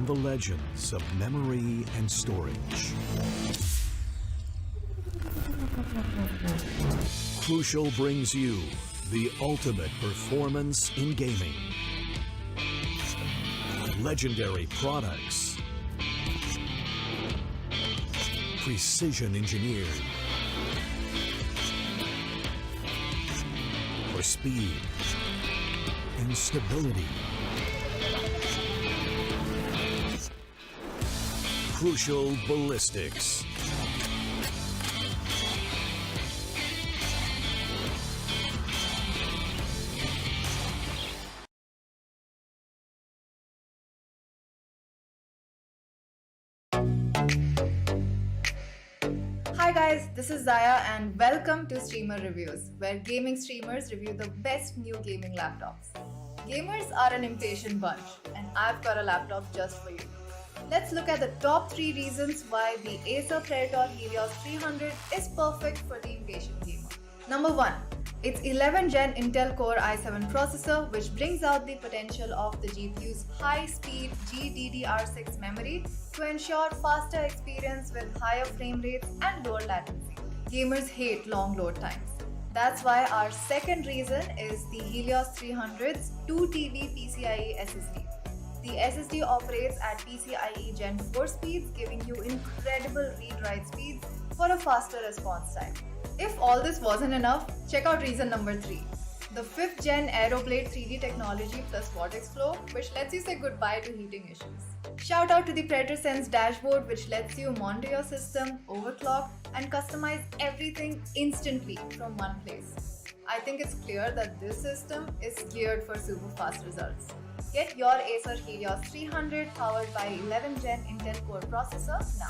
from the legends of memory and storage. Crucial brings you the ultimate performance in gaming. Legendary products. Precision engineered. For speed and stability. Crucial ballistics. Hi guys, this is Zaya and welcome to Streamer Reviews, where gaming streamers review the best new gaming laptops. Gamers are an impatient bunch, and I've got a laptop just for you. Let's look at the top 3 reasons why the Acer Predator Helios 300 is perfect for the impatient gamer. Number 1. Its 11th Gen Intel Core i7 processor, which brings out the potential of the GPU's high-speed GDDR6 memory to ensure faster experience with higher frame rates and lower latency. Gamers hate long load times. That's why our second reason is the Helios 300's 2TB PCIe SSD. The SSD operates at PCIe Gen 4 speeds, giving you incredible read-write speeds for a faster response time. If all this wasn't enough, check out reason number 3. The 5th Gen Aeroblade 3D technology plus Vortex Flow, which lets you say goodbye to heating issues. Shout out to the Predator Sense dashboard, which lets you monitor your system, overclock, and customize everything instantly from one place. I think it's clear that this system is geared for super fast results. Get your Acer Helios 300 powered by 11th Gen Intel Core processor now.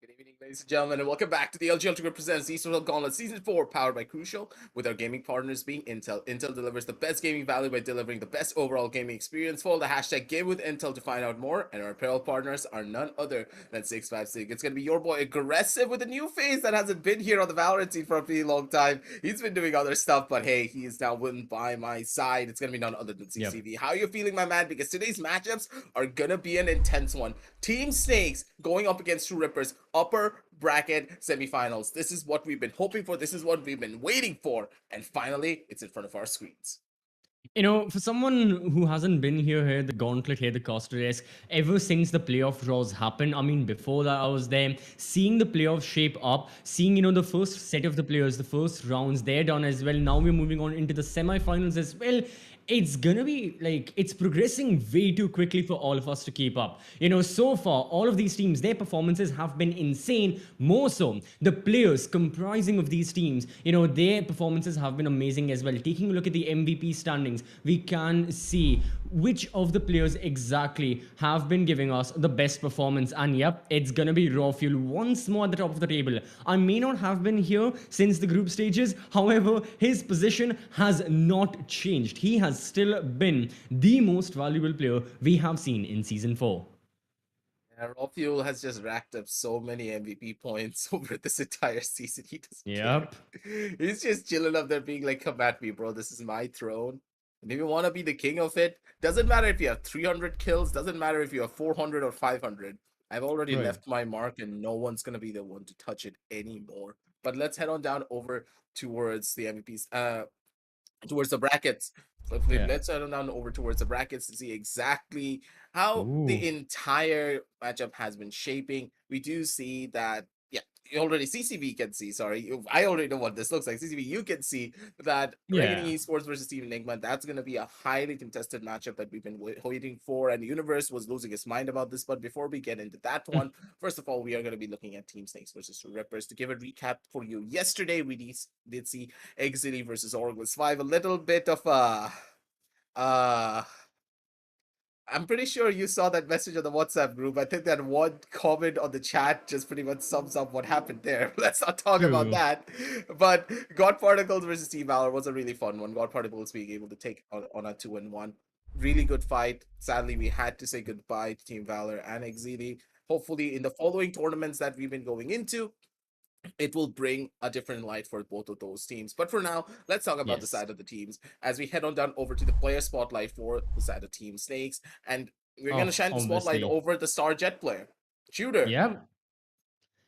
Good evening, ladies and gentlemen, and welcome back to the LG Ultragear presents Tec Gauntlet Season 4, powered by Crucial, with our gaming partners being Intel. Intel delivers the best gaming value by delivering the best overall gaming experience. Follow the hashtag GameWithIntel to find out more, and our apparel partners are none other than 656. It's going to be your boy Aggressive with a new face that hasn't been here on the Valorant scene for a pretty long time. He's been doing other stuff, but hey, he is now winning by my side. It's going to be none other than CCV. Yep. How are you feeling, my man? Because today's matchups are going to be an intense one. Team Snakes going up against True Rippers, upper bracket semifinals. This is what we've been hoping for. This is what we've been waiting for. And finally, it's in front of our screens. You know, for someone who hasn't been here, the Gauntlet, the Costa Desk, ever since the playoff draws happened, I mean, before that I was there, seeing the playoff shape up, seeing, the first set of the players, the first rounds, they're done as well. Now we're moving on into the semifinals as well. It's gonna be like, it's progressing way too quickly for all of us to keep up. So far, all of these teams, their performances have been insane. More so, the players comprising of these teams, their performances have been amazing as well. Taking a look at the MVP standings, we can see which of the players exactly have been giving us the best performance. And yep, it's gonna be Raw Fuel once more at the top of the table. I may not have been here since the group stages, however, his position has not changed. He has still been the most valuable player we have seen in Season 4. Yeah, Raw Fuel has just racked up so many MVP points over this entire season. He doesn't care. Yep. He's just chilling up there being like, come at me, bro. This is my throne. And if you want to be the king of it, doesn't matter if you have 300 kills, doesn't matter if you have 400 or 500. I've already Right. left my mark and no one's going to be the one to touch it anymore. But let's head on down over towards the MVPs. Towards the brackets. So Yeah. let's head on down over towards the brackets to see exactly how Ooh. the entire matchup has been shaping. We do see that, yeah, you already CCV can see. Sorry, I already know what this looks like. CCV, you can see that Reckoning Yeah. Esports versus Team Enigma. That's going to be a highly contested matchup that we've been waiting for. And Universe was losing his mind about this. But before we get into that one, first of all, we are going to be looking at Team Snakes versus Rippers. To give a recap for you, yesterday we did see Exily versus Orgless 5. A little bit of a I'm pretty sure you saw that message on the WhatsApp group. I think that one comment on the chat just pretty much sums up what happened there. Let's not talk about True. that. But God Particles versus Team Valor was a really fun one. God Particles being able to take on a 2-1. Really good fight. Sadly, we had to say goodbye to Team Valor and Exili. Hopefully, in the following tournaments that we've been going into, it will bring a different light for both of those teams. But for now, let's talk about the Yes. side of the teams as we head on down over to the player spotlight for the side of Team Snakes. And we're going to Oh, shine the spotlight obviously. over the Star Jet player, Shooter. Yep.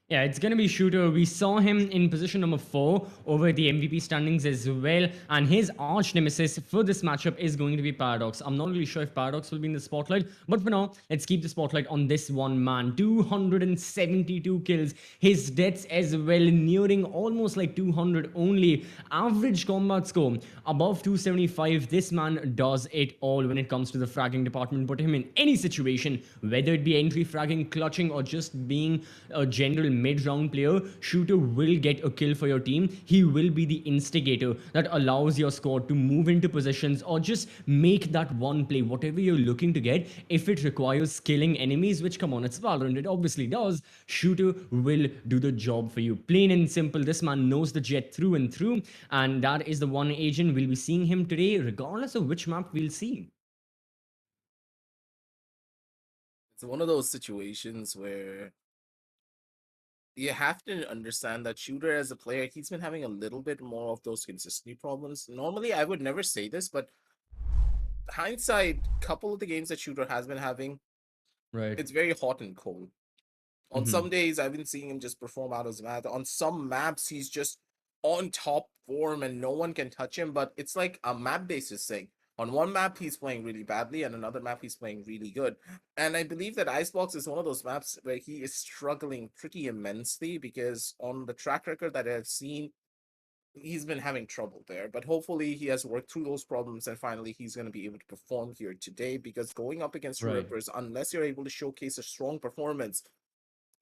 Yeah, it's gonna be Shooter. We saw him in position number 4 over the MVP standings as well, and his arch nemesis for this matchup is going to be Paradox. I'm not really sure if Paradox will be in the spotlight, but for now, let's keep the spotlight on this one man. 272 kills, his deaths as well, nearing almost like 200 only. Average combat score above 275. This man does it all when it comes to the fragging department. Put him in any situation, whether it be entry fragging, clutching, or just being a general mid-round player, Shooter will get a kill for your team. He will be the instigator that allows your squad to move into positions or just make that one play, whatever you're looking to get. If it requires killing enemies, which, come on, it's Valorant, it obviously does, Shooter will do the job for you. Plain and simple, this man knows the jet through and through, and that is the one agent. We'll be seeing him today regardless of which map we'll see. It's one of those situations where you have to understand that Shooter as a player, he's been having a little bit more of those consistency problems. Normally, I would never say this, but hindsight, couple of the games that Shooter has been having, Right. it's very hot and cold. On some Mhm. days, I've been seeing him just perform out of his math. On some maps, he's just on top form and no one can touch him. But it's like a map basis thing. On one map, he's playing really badly, and another map, he's playing really good. And I believe that Icebox is one of those maps where he is struggling pretty immensely because on the track record that I've seen, he's been having trouble there. But hopefully, he has worked through those problems and finally he's going to be able to perform here today because going up against Right. Rippers, unless you're able to showcase a strong performance,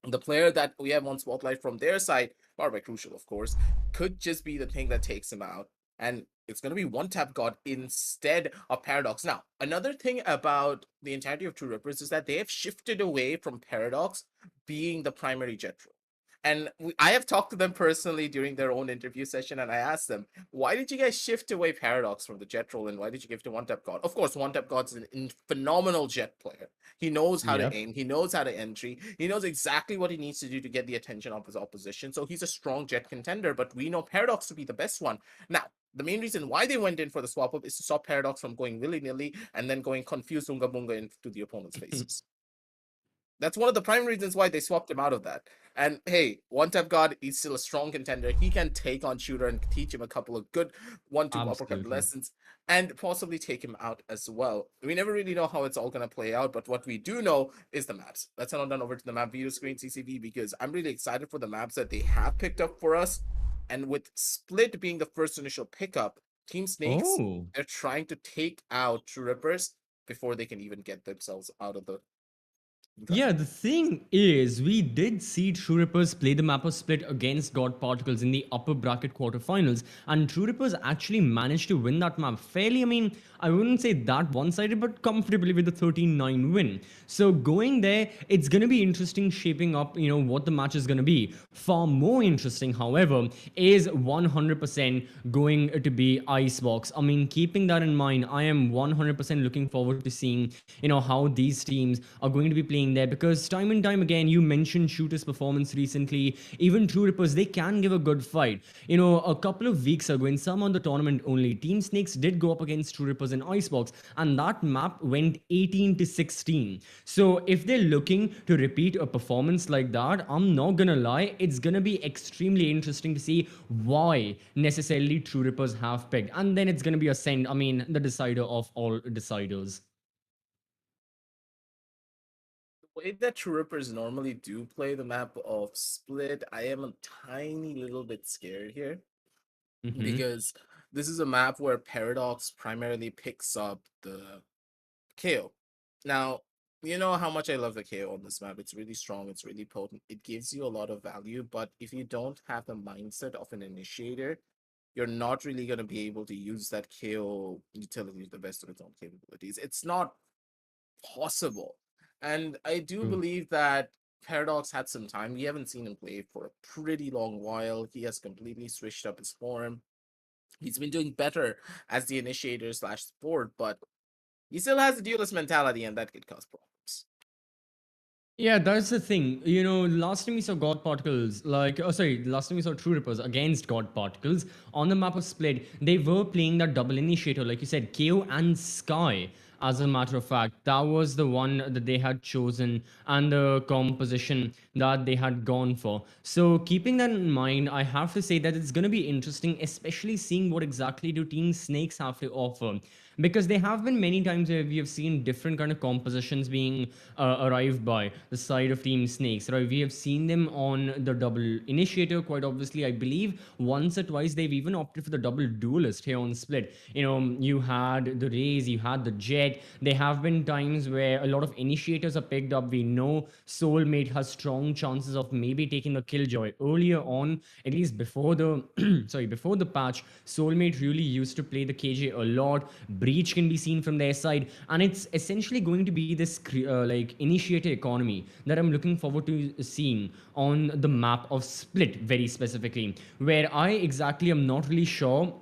the player that we have on spotlight from their side, powered by Crucial, of course, could just be the thing that takes him out. And it's going to be one tap god instead of Paradox. Now, another thing about the entirety of True Rippers is that they have shifted away from Paradox being the primary jet role. And I have talked to them personally during their own interview session, and I asked them, why did you guys shift away Paradox from the jet role, and why did you give to One Tap God? Of course, One Tap God's a phenomenal jet player. He knows how to Yep. aim. He knows how to entry. He knows exactly what he needs to do to get the attention of his opposition. So he's a strong jet contender, but we know Paradox to be the best one. Now, the main reason why they went in for the swap up is to stop Paradox from going willy-nilly and then going confused Unga Bunga into the opponent's faces. That's one of the prime reasons why they swapped him out of that. And hey, One Tap God, he's still a strong contender. He can take on Shooter and teach him a couple of good 1-2 uppercut Absolutely. lessons and possibly take him out as well. We never really know how it's all going to play out, but what we do know is the maps. Let's head on over to the map video screen CCV because I'm really excited for the maps that they have picked up for us. And with Split being the first initial pickup, Team Snakes, Oh. they're trying to take out True Rippers before they can even get themselves out of the Okay. Yeah, the thing is, we did see True Rippers play the map of Split against God Particles in the upper bracket quarterfinals, and True Rippers actually managed to win that map fairly. I mean, I wouldn't say that one sided, but comfortably with a 13-9 win. So, going there, it's going to be interesting shaping up, what the match is going to be. Far more interesting, however, is 100% going to be Icebox. I mean, keeping that in mind, I am 100% looking forward to seeing, how these teams are going to be playing there, because time and time again, you mentioned Shooter's performance recently. Even True Rippers, they can give a good fight. A couple of weeks ago, in some on the tournament only, Team Snakes did go up against True Rippers in Icebox, and that map went 18 to 16. So if they're looking to repeat a performance like that, I'm not gonna lie, it's gonna be extremely interesting to see why necessarily True Rippers have picked. And then it's gonna be Ascend, I mean, the decider of all deciders. The way that True Rippers normally do play the map of Split, I am a tiny little bit scared here Mm-hmm. because this is a map where Paradox primarily picks up the KO. Now, you know how much I love the KO on this map. It's really strong, it's really potent, it gives you a lot of value, but if you don't have the mindset of an initiator, you're not really going to be able to use that KO utility to the best of its own capabilities. It's not possible. And I do True. believe that Paradox had some time. We haven't seen him play for a pretty long while. He has completely switched up his form. He's been doing better as the initiator slash support, but he still has the duelist mentality, and that could cause problems. Yeah, that's the thing. Last time we saw God Particles, last time we saw True Rippers against God Particles on the map of Split, they were playing that double initiator, like you said, KO and Sky. As a matter of fact, that was the one that they had chosen and the composition that they had gone for. So, keeping that in mind, I have to say that it's going to be interesting, especially seeing what exactly do Team Snakes have to offer, because there have been many times where we have seen different kind of compositions being arrived by the side of Team Snakes, right? We have seen them on the double initiator, quite obviously. I believe once or twice they've even opted for the double duelist here on Split. You had the Raze, you had the Jet. There have been times where a lot of initiators are picked up. We know Soulmate has strong chances of maybe taking the Killjoy earlier on, at least before the before the patch. Soulmate really used to play the KJ a lot. Breach can be seen from their side, and it's essentially going to be this like initiator economy that I'm looking forward to seeing on the map of Split, very specifically, where I exactly am not really sure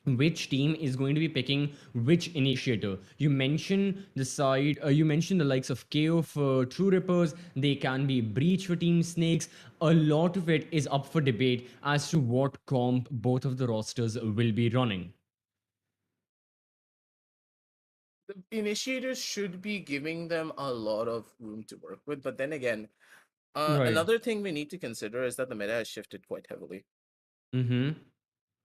which team is going to be picking which initiator. You mentioned the likes of KO for True Rippers, they can be Breach for Team Snakes. A lot of it is up for debate as to what comp both of the rosters will be running. The initiators should be giving them a lot of room to work with, but then again, Right. another thing we need to consider is that the meta has shifted quite heavily. Mm-hmm.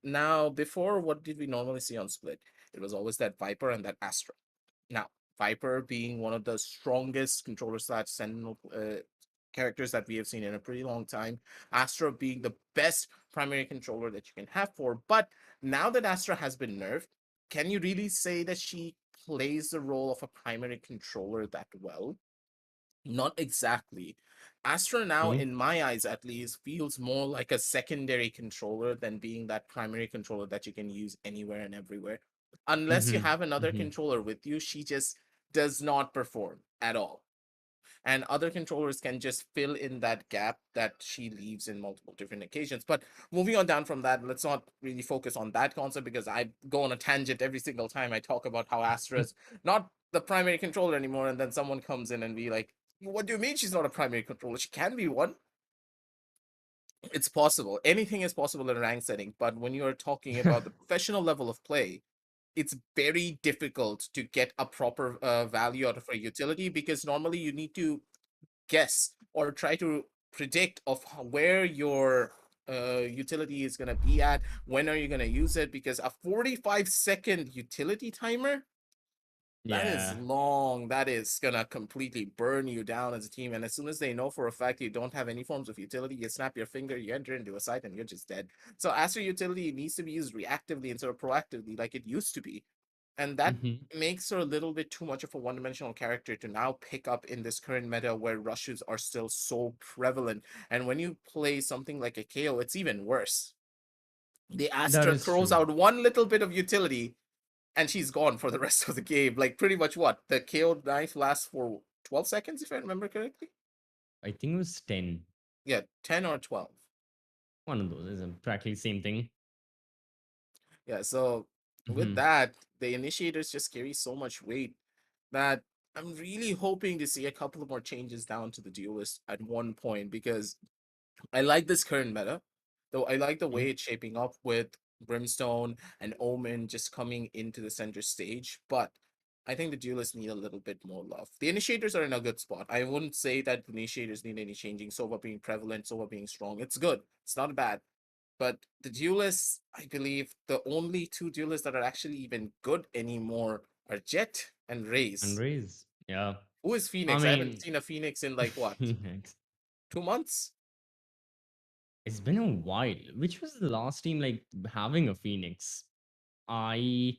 Now, before, what did we normally see on Split? It was always that Viper and that Astra. Now, Viper being one of the strongest controller slash Sentinel characters that we have seen in a pretty long time. Astra being the best primary controller that you can have for. But now that Astra has been nerfed, can you really say that she plays the role of a primary controller that well? Not exactly. Astra now, Okay. in my eyes at least, feels more like a secondary controller than being that primary controller that you can use anywhere and everywhere. Unless you Mm-hmm. have another Mm-hmm. controller with you, she just does not perform at all. And other controllers can just fill in that gap that she leaves in multiple different occasions. But moving on down from that, let's not really focus on that concept because I go on a tangent every single time I talk about how Astra's not the primary controller anymore, and then someone comes in and be like, what do you mean she's not a primary controller? She can be one. It's possible. Anything is possible in a rank setting, but when you're talking about the professional level of play, it's very difficult to get a proper value out of a utility because normally you need to guess or try to predict of where your utility is going to be at, when are you going to use it, because a 45-second utility timer, that is Yeah. long. That is gonna completely burn you down as a team. And as soon as they know for a fact you don't have any forms of utility, you snap your finger, you enter into a site, and you're just dead. So Astro utility needs to be used reactively instead of proactively, like it used to be. and that Mhm. makes her a little bit too much of a one-dimensional character to now pick up in this current meta where rushes are still so prevalent. And when you play something like a KO, it's even worse. The That Astra is throws true. out one little bit of utility and she's gone for the rest of the game. Like pretty much what? The KO knife lasts for 12 seconds, if I remember correctly. I think it was 10. Yeah, 10 or 12. One of those is practically same thing. Yeah, so with Mhm. that, the initiators just carry so much weight that I'm really hoping to see a couple of more changes down to the duelist at one point because I like this current meta, though I like the way Mhm. it's shaping up with Brimstone and Omen just coming into the center stage, but I think the duelists need a little bit more love. The initiators are in a good spot. I wouldn't say that the initiators need any changing. Sova being prevalent, Sova being strong. It's good. It's not bad. But the duelists, I believe the only two duelists that are actually even good anymore are Jet and And Raze. raise. Yeah. Who is I Phoenix? I haven't mean, seen a Phoenix in like what, Phoenix. 2 months? It's been a while. Which was the last team like having a Phoenix? I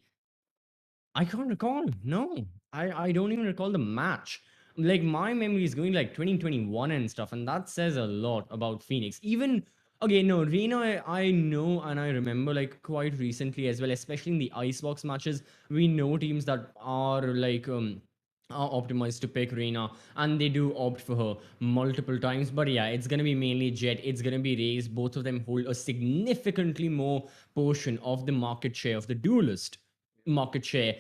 I can't recall. No, I don't even recall the match. Like my memory is going like 2021 and stuff, and that says a lot about Phoenix. Even okay, no, Reina, I know and I remember like quite recently as well, especially in the Icebox matches. We know teams that are like are optimized to pick Reina, and they do opt for her multiple times. But yeah, it's gonna be mainly Jet. It's gonna be Raze. Both of them hold a significantly more portion of the market share of the duelist market share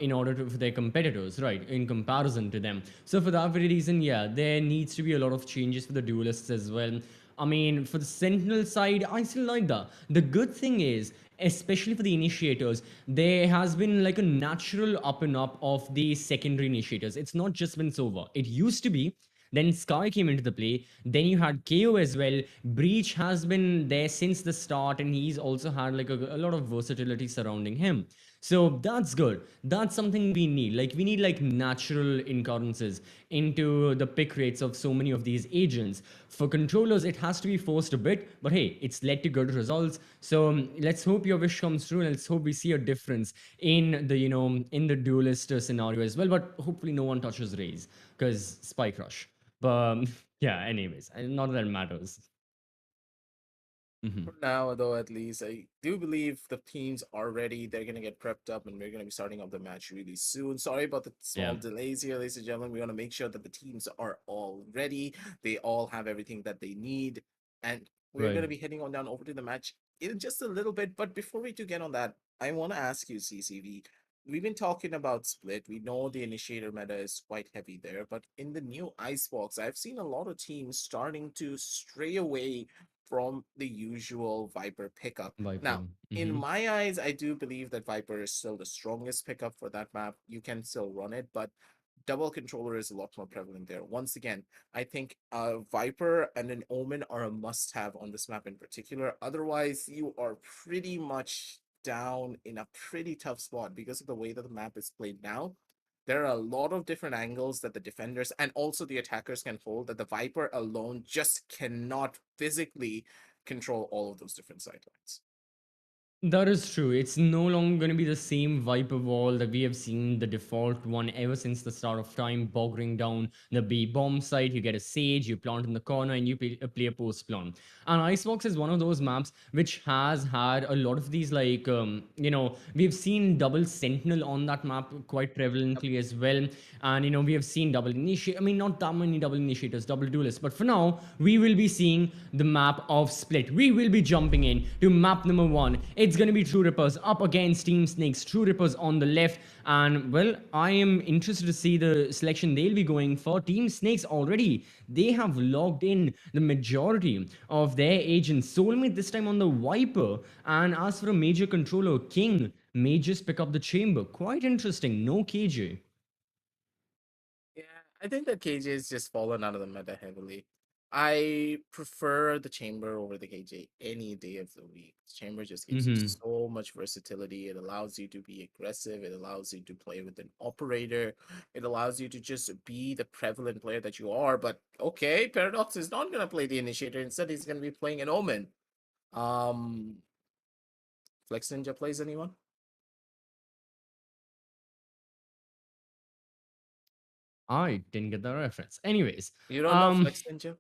in order to for their competitors, right? In comparison to them. So for that very reason, yeah, there needs to be a lot of changes for the duelists as well. I mean, for the Sentinel side, I still like that. The good thing is, especially for the initiators, there has been like a natural up and up of the secondary initiators. It's not just been Sova. It used to be. Then Sky came into the play. Then you had KO as well. Breach has been there since the start, and he's also had like a lot of versatility surrounding him. So that's good. That's something we need. Like we need like natural incurrences into the pick rates of so many of these agents. For controllers, it has to be forced a bit, but hey, it's led to good results. So let's hope your wish comes true, and let's hope we see a difference in the in the duelist scenario as well. But hopefully, no one touches Raze because Spike Rush. But yeah, anyways, not that it matters. Mhm. For now, though, at least, I do believe the teams are ready. They're going to get prepped up and we're going to be starting up the match really soon. Sorry about the Yeah. small delays here, ladies and gentlemen. We want to make sure that the teams are all ready. They all have everything that they need. And we're going Right. to be heading on down over to the match in just a little bit. But before we do get on that, I want to ask you, CCV. We've been talking about split. We know the initiator meta is quite heavy there, but in the new Icebox, I've seen a lot of teams starting to stray away from the usual Viper pickup. Viper. Now, in Hmm. my eyes, I do believe that Viper is still the strongest pickup for that map. You can still run it, but double controller is a lot more prevalent there. Once again, I think Viper and an Omen are a must have on this map in particular. Otherwise, you are pretty much down in a pretty tough spot because of the way that the map is played now. There are a lot of different angles that the defenders and also the attackers can hold that the Viper alone just cannot physically control all of those different sidelines. That is true. It's no longer going to be the same Viper wall that we have seen, the default one ever since the start of time, bogging down the B bomb site. You get a Sage, you plant in the corner, and you play a post plant. And Icebox is one of those maps which has had a lot of these, like, we've seen double Sentinel on that map quite Yep. prevalently as well. And, we have seen double initiate. I mean, not that many double initiators, double duelists. But for now, we will be seeing the map of Split. We will be jumping in to map number one. It's going to be True Rippers up against Team Snakes. True Rippers on the left. And well, I am interested to see the selection they'll be going for. Team Snakes already, they have logged in the majority of their agents. Soulmate this time on the Viper. And as for a major controller, King may just pick up the chamber. Quite interesting. No KJ. Yeah, I think that KJ is just fallen out of the meta heavily. I prefer the chamber over the KJ any day of the week. The chamber just gives you Hmm. so much versatility. It allows you to be aggressive. It allows you to play with an operator. It allows you to just be the prevalent player that you are. But okay, Paradox is not gonna play the initiator. Instead, he's gonna be playing an Omen. Um, Flex Ninja plays anyone? I didn't get the reference. Anyways, You don't know um, Flex Ninja?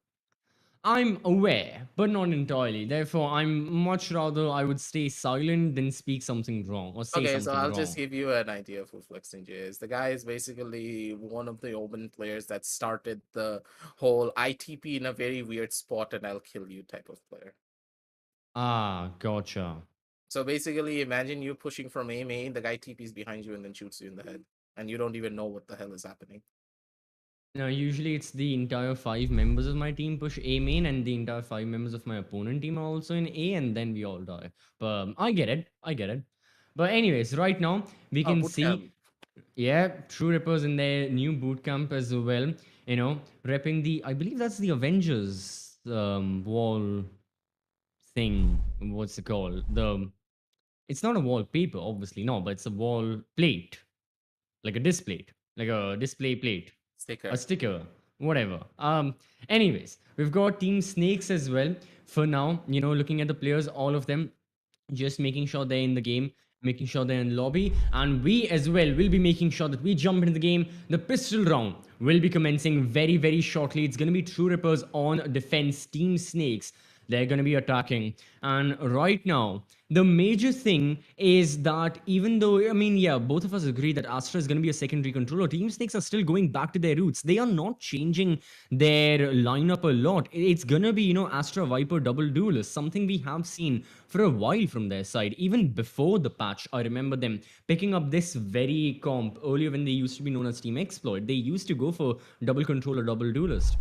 I'm aware, but not entirely. Therefore, I'm much rather I would stay silent than speak something wrong or say Okay, so something I'll just wrong. give you an idea of who Flex Ninja is. The guy is basically one of the open players that started the whole ITP in a very weird spot and I'll kill you type of player. Ah, gotcha. So basically, imagine you pushing from A main, the guy TPs behind you and then shoots you in the head, and you don't even know what the hell is happening. Now, usually it's the entire 5 members of my team push A main, and the entire 5 members of my opponent team are also in A, and then we all die. But I get it. I get it. But anyways, right now we Oh, can boot see, camp. yeah, True Rippers in their new boot camp as well. Repping the, I believe that's the Avengers wall thing. What's it called? It's not a wallpaper, obviously, no, but it's a wall plate, like a display, like a display plate, a Sticker. sticker, whatever. Anyways, we've got Team Snakes as well. For now, looking at the players, all of them just making sure they're in the game, making sure they're in lobby, and we as well will be making sure that we jump into the game. The pistol round will be commencing very, very shortly. It's going to be True Rippers on defense, Team Snakes. They're going to be attacking. And right now, the major thing is that even though, I mean, yeah, both of us agree that Astra is going to be a secondary controller, Team Snakes are still going back to their roots. They are not changing their lineup a lot. It's going to be, Astra Viper double duelist, something we have seen for a while from their side. Even before the patch, I remember them picking up this very comp earlier when they used to be known as Team Exploit. They used to go for double controller, double duelist.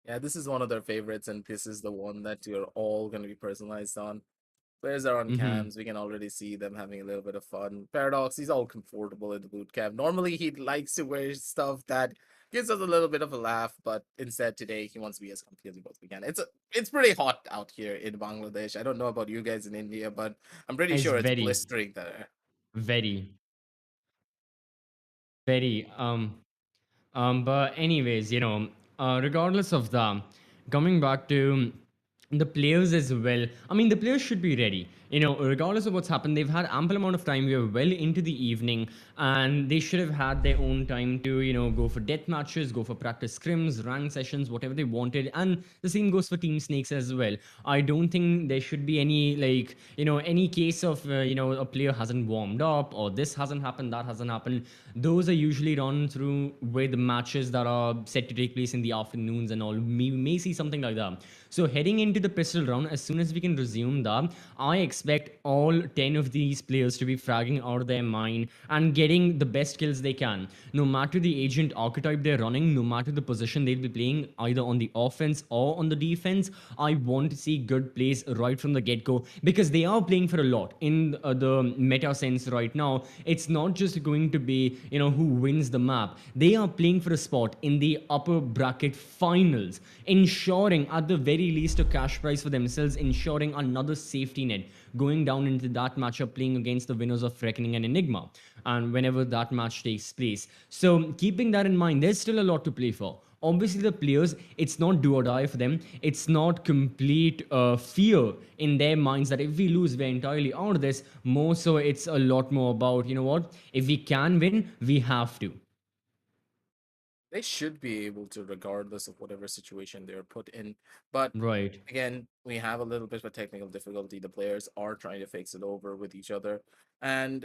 Yeah, this is one of their favorites, and this is the one that you're all going to be personalized on. Players are on Mm-hmm. cams. We can already see them having a little bit of fun. Paradox, he's all comfortable in the boot camp. Normally, he likes to wear stuff that gives us a little bit of a laugh, but instead today he wants to be as comfy as he possibly can. It's pretty hot out here in Bangladesh. I don't know about you guys in India, but I'm pretty It's sure it's very, blistering there. very, very. But anyways, regardless of that, coming back to the players as well. I mean, the players should be ready. Regardless of what's happened, they've had ample amount of time. We are well into the evening, and they should have had their own time to, go for death matches, go for practice scrims, rank sessions, whatever they wanted. And the same goes for Team Snakes as well. I don't think there should be any like, any case of, a player hasn't warmed up or this hasn't happened, that hasn't happened. Those are usually run through with matches that are set to take place in the afternoons and all. We may see something like that. So heading into the pistol round, as soon as we can resume that, I expect all 10 of these players to be fragging out of their mind and getting the best kills they can. No matter the agent archetype they're running, no matter the position they'll be playing, either on the offense or on the defense, I want to see good plays right from the get-go, because they are playing for a lot in the meta sense right now. It's not just going to be, who wins the map. They are playing for a spot in the upper bracket finals, ensuring at the very least a cash prize for themselves, ensuring another safety net going down into that matchup, playing against the winners of Reckoning and Enigma, and whenever that match takes place. So keeping that in mind, there's still a lot to play for. Obviously, the players, it's not do or die for them. It's not complete fear in their minds that if we lose, we're entirely out of this. More so, it's a lot more about, what? If we can win, we have to. They should be able to, regardless of whatever situation they're put in. But Right. again, we have a little bit of a technical difficulty. The players are trying to fix it over with each other. And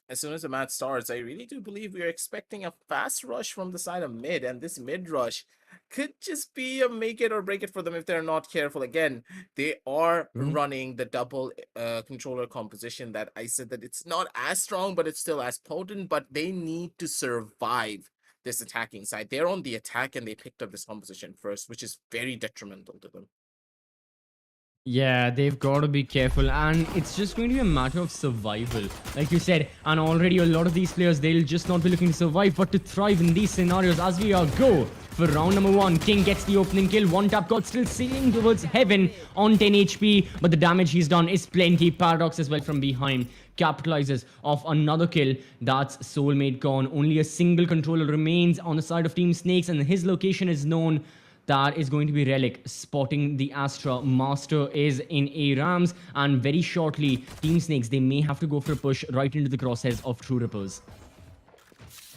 as soon as the match starts, I really do believe we are expecting a fast rush from the side of mid, and this mid rush could just be a make it or break it for them if they're not careful. Again, they are True. running the double controller composition that I said that it's not as strong, but it's still as potent, but they need to survive this attacking side. They're on the attack and they picked up this composition first, which is very detrimental to them. Yeah, they've got to be careful, and it's just going to be a matter of survival, like you said. And already a lot of these players, they'll just not be looking to survive, but to thrive in these scenarios. As we are go for round number 1, King gets the opening kill. One tap call, still sailing towards heaven on 10 HP, but the damage he's done is plenty. Paradox as well from behind capitalizes off another kill. That's Soulmate gone. Only a single controller remains on the side of Team Snakes, and his location is known. That is going to be Relic spotting the Astra. Master is in ARAMs, and very shortly, Team Snakes, they may have to go for a push right into the crosshairs of True Rippers.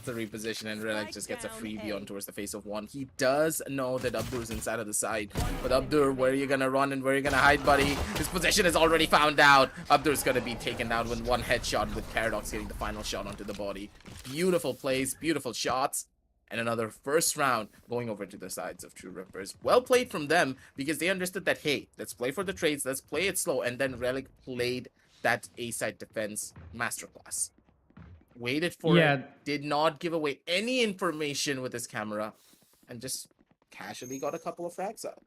the reposition, and Relic just gets a freebie on towards the face of one. He does know that Abdur's inside of the side, but Abdur, where are you gonna run and where are you gonna hide, buddy? His position is already found out. Abdur's gonna be taken down with one headshot, with Paradox getting the final shot onto the body. Beautiful plays, beautiful shots, and another first round going over to the sides of True Rippers. Well played from them, because they understood that, hey, let's play for the trades, let's play it slow, and then Relic played that A-side defense masterclass. Waited for it, did not give away any information with his camera, and just casually got a couple of frags out.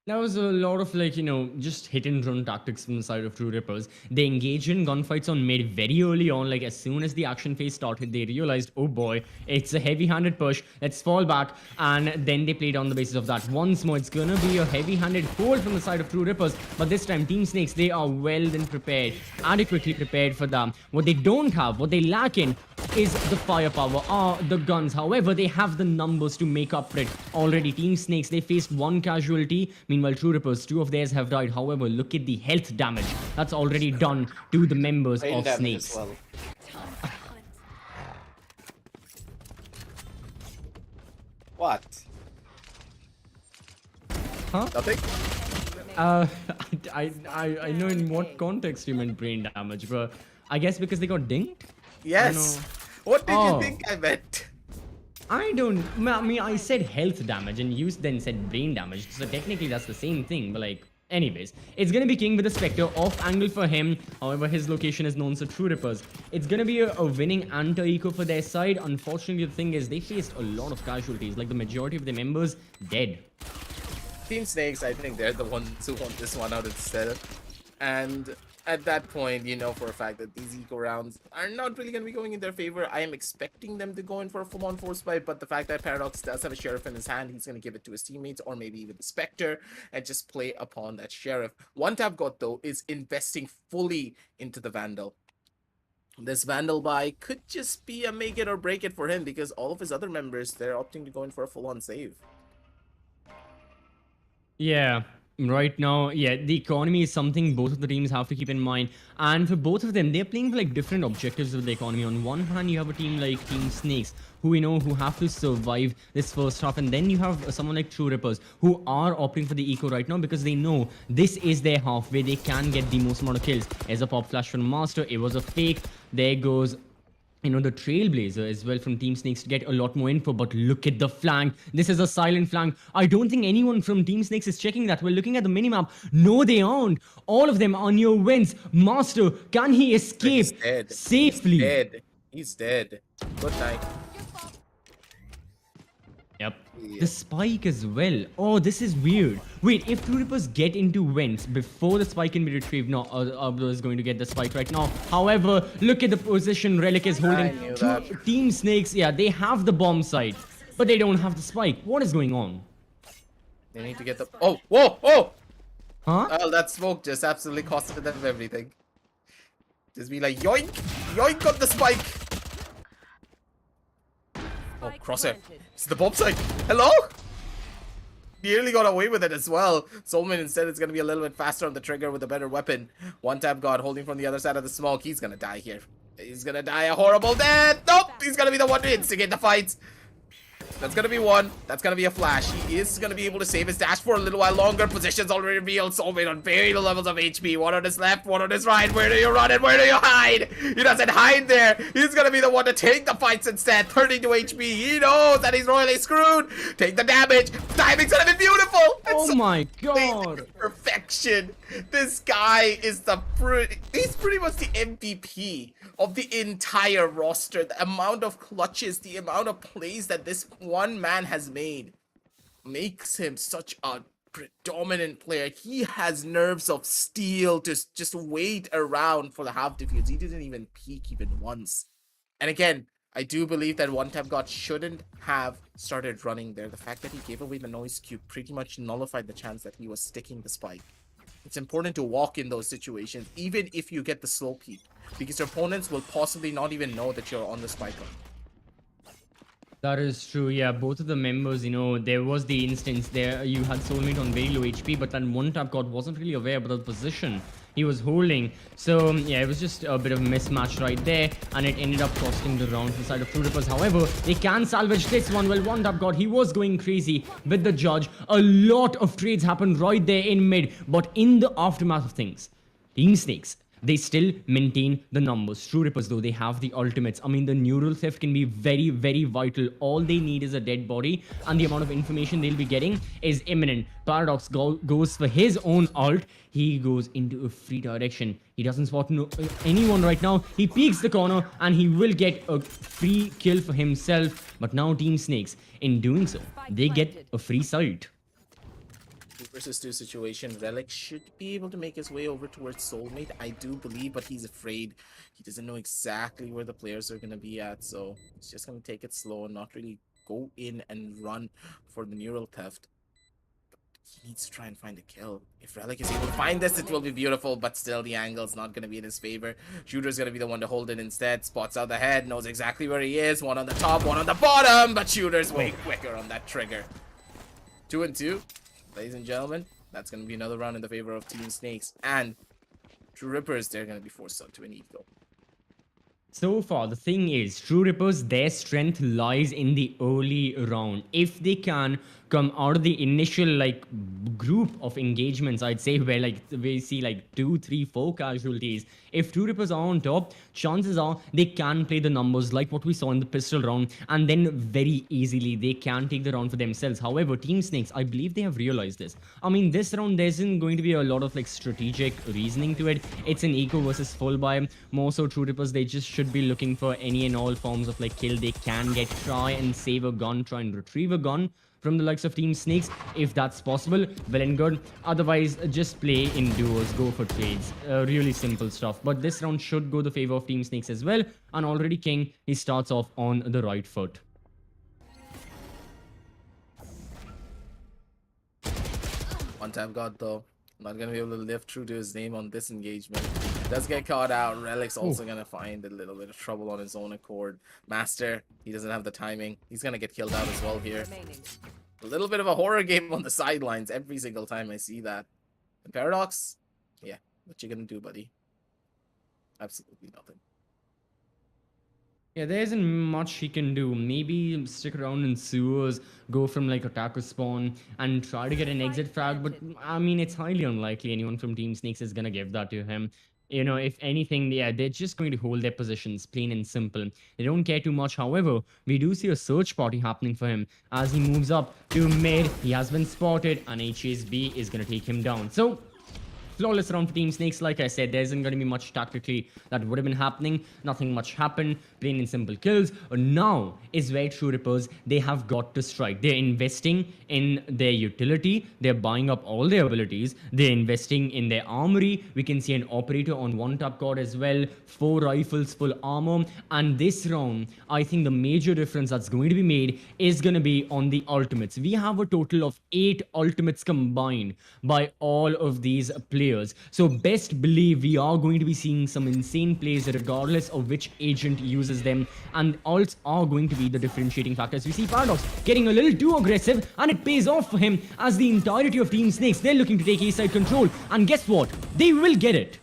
That was a lot of like, just hit and run tactics from the side of True Rippers. They engaged in gunfights on mid very early on. Like as soon as the action phase started, they realized, oh boy, it's a heavy-handed push. Let's fall back. And then they played on the basis of that. Once more, it's gonna be a heavy-handed hold from the side of True Rippers. But this time, Team Snakes, they are well then prepared, adequately prepared for them. What they don't have, what they lack in, is the firepower or the guns. However, they have the numbers to make up for it. Already, Team Snakes, they faced one casualty. Meanwhile, True Rippers, 2 of theirs have died. However, look at the health damage that's already done to the members of Snakes. Well. What? Huh? Nothing? I know in what context you meant brain damage, but I guess because they got dinged? Yes. What did you think I meant? I mean, I said health damage and you then said brain damage. So technically that's the same thing, but like, anyways. It's gonna be King with the Spectre, off angle for him. However, his location is known to True Rippers. It's gonna be a winning anti-eco for their side. Unfortunately, the thing is, they faced a lot of casualties. Like the majority of the members, dead. Team Snakes, I think they're the ones who want this one out instead. And at that point, you know for a fact that these eco rounds are not really going to be going in their favor. I am expecting them to go in for a full-on force fight, but the fact that Paradox does have a Sheriff in his hand, he's going to give it to his teammates or maybe even the Spectre and just play upon that Sheriff. One Tap God, though, is investing fully into the Vandal. This Vandal buy could just be a make it or break it for him because all of his other members, they're opting to go in for a full-on save. Yeah. Right now, the economy is something both of the teams have to keep in mind. And for both of them, they're playing for like different objectives with the economy. On one hand, you have a team like Team Snakes, who who have to survive this first half. And then you have someone like True Rippers, who are opting for the eco right now because they know this is their half where they can get the most amount of kills. As a pop flash from Master, it was a fake. There goes the Trailblazer as well from Team Snakes to get a lot more info, but look at the flank. This is a silent flank. I don't think anyone from Team Snakes is checking that. We're looking at the minimap. No, they aren't. All of them are near wins. Master, can he escape safely? He's dead. He's dead. Good night. Yep. The spike as well. Oh, this is weird. Wait, if True Rippers get into vents before the spike can be retrieved, no, Abdul is going to get the spike right now. However, look at the position Relic is holding. Team Snakes, they have the bomb site, but they don't have the spike. What is going on? They need to get the... Oh, whoa, oh! Huh? Well, that smoke just absolutely costed them everything. Just be like, yoink! Yoink got the spike! Oh, crosshair. It's the bomb site. Hello? Nearly got away with it as well. Soulman instead is going to be a little bit faster on the trigger with a better weapon. One Tap God holding from the other side of the smoke. He's going to die here. He's going to die a horrible death. Nope. He's going to be the one to instigate the fights. That's going to be one. That's going to be a flash. He is going to be able to save his dash for a little while longer. Positions already revealed. Soulmate on very low levels of HP. One on his left, one on his right. Where do you run and where do you hide? He doesn't hide there. He's going to be the one to take the fights instead. 32 HP. He knows that he's royally screwed. Take the damage. Timing's going to be beautiful. Oh my god. Perfection. This guy is he's pretty much the MVP of the entire roster. The amount of clutches, the amount of plays that this one man has made makes him such a predominant player. He has nerves of steel to just wait around for the half defuse. He didn't even peek even once. And again, I do believe that One Tap God shouldn't have started running there. The fact that he gave away the noise cube pretty much nullified the chance that he was sticking the spike. It's important to walk in those situations, even if you get the slow peek, because your opponents will possibly not even know that you're on the spike. That is true. Yeah, both of the members, there was the instance there you had Soulmate on very low HP, but then one tap god wasn't really aware about the position he was holding. So yeah, it was just a bit of a mismatch right there, and it ended up costing the round for the side of True Rippers. However, they can salvage this one. Well, one tap god, he was going crazy with the judge. A lot of trades happened right there in mid, but in the aftermath of things, Team Snakes, they still maintain the numbers. True Rippers, though, they have the ultimates. I mean, the neural theft can be very, very vital. All they need is a dead body, and the amount of information they'll be getting is imminent. Paradox goes for his own ult. He goes into a free direction. He doesn't spot anyone right now. He peeks the corner, and he will get a free kill for himself. But now Team Snakes, in doing so, they get a free sight. 2 versus 2 situation. Relic should be able to make his way over towards Soulmate, I do believe, but he's afraid. He doesn't know exactly where the players are going to be at, so he's just going to take it slow and not really go in and run for the neural theft. But he needs to try and find a kill. If Relic is able to find this, it will be beautiful, but still the angle's not going to be in his favor. Shooter's going to be the one to hold it instead. Spots out the head, knows exactly where he is. One on the top, one on the bottom, but Shooter's way quicker on that trigger. 2 and 2. Ladies and gentlemen, that's going to be another round in the favor of Team Snakes. And True Rippers, they're going to be forced up to an eagle. So far, the thing is, True Rippers, their strength lies in the early round. If they can come out of the initial group of engagements, I'd say, where we see 2, 3, 4 casualties. If True Rippers are on top, chances are they can play the numbers like what we saw in the pistol round, and then very easily they can take the round for themselves. However, Team Snakes, I believe they have realized this. I mean, this round there isn't going to be a lot of strategic reasoning to it. It's an eco versus full buy. More so, True Rippers, they just should be looking for any and all forms of kill they can get. Try and save a gun, try and retrieve a gun from the likes of Team Snakes. If that's possible, well and good. Otherwise, just play in duos, go for trades. Really simple stuff. But this round should go the favor of Team Snakes as well. And already King, he starts off on the right foot. One tap god though. Not going to be able to live true to his name on this engagement. Does get caught out. Relic's also going to find a little bit of trouble on his own accord. Master, he doesn't have the timing. He's going to get killed out as well here. A little bit of a horror game on the sidelines every single time I see that. And Paradox, yeah, what you going to do, buddy? Absolutely nothing. Yeah, there isn't much he can do. Maybe stick around in sewers, go from attacker spawn, and try to get an exit frag. But I mean, it's highly unlikely anyone from Team Snakes is gonna give that to him. If anything, yeah, they're just going to hold their positions, plain and simple. They don't care too much. However, we do see a search party happening for him as he moves up to mid. He has been spotted, and HSB is gonna take him down. So flawless round for Team Snakes. Like I said, there isn't going to be much tactically that would have been happening. Nothing much happened. Plain and simple kills. Now is where True Rippers, they have got to strike. They're investing in their utility. They're buying up all their abilities. They're investing in their armory. We can see an operator on one tap cord as well. 4 rifles, full armor. And this round, I think the major difference that's going to be made is going to be on the ultimates. We have a total of 8 ultimates combined by all of these players. So best believe we are going to be seeing some insane plays regardless of which agent uses them, and ults are going to be the differentiating factors. We see Paradox getting a little too aggressive, and it pays off for him as the entirety of Team Snakes, they're looking to take A-side control, and guess what? They will get it.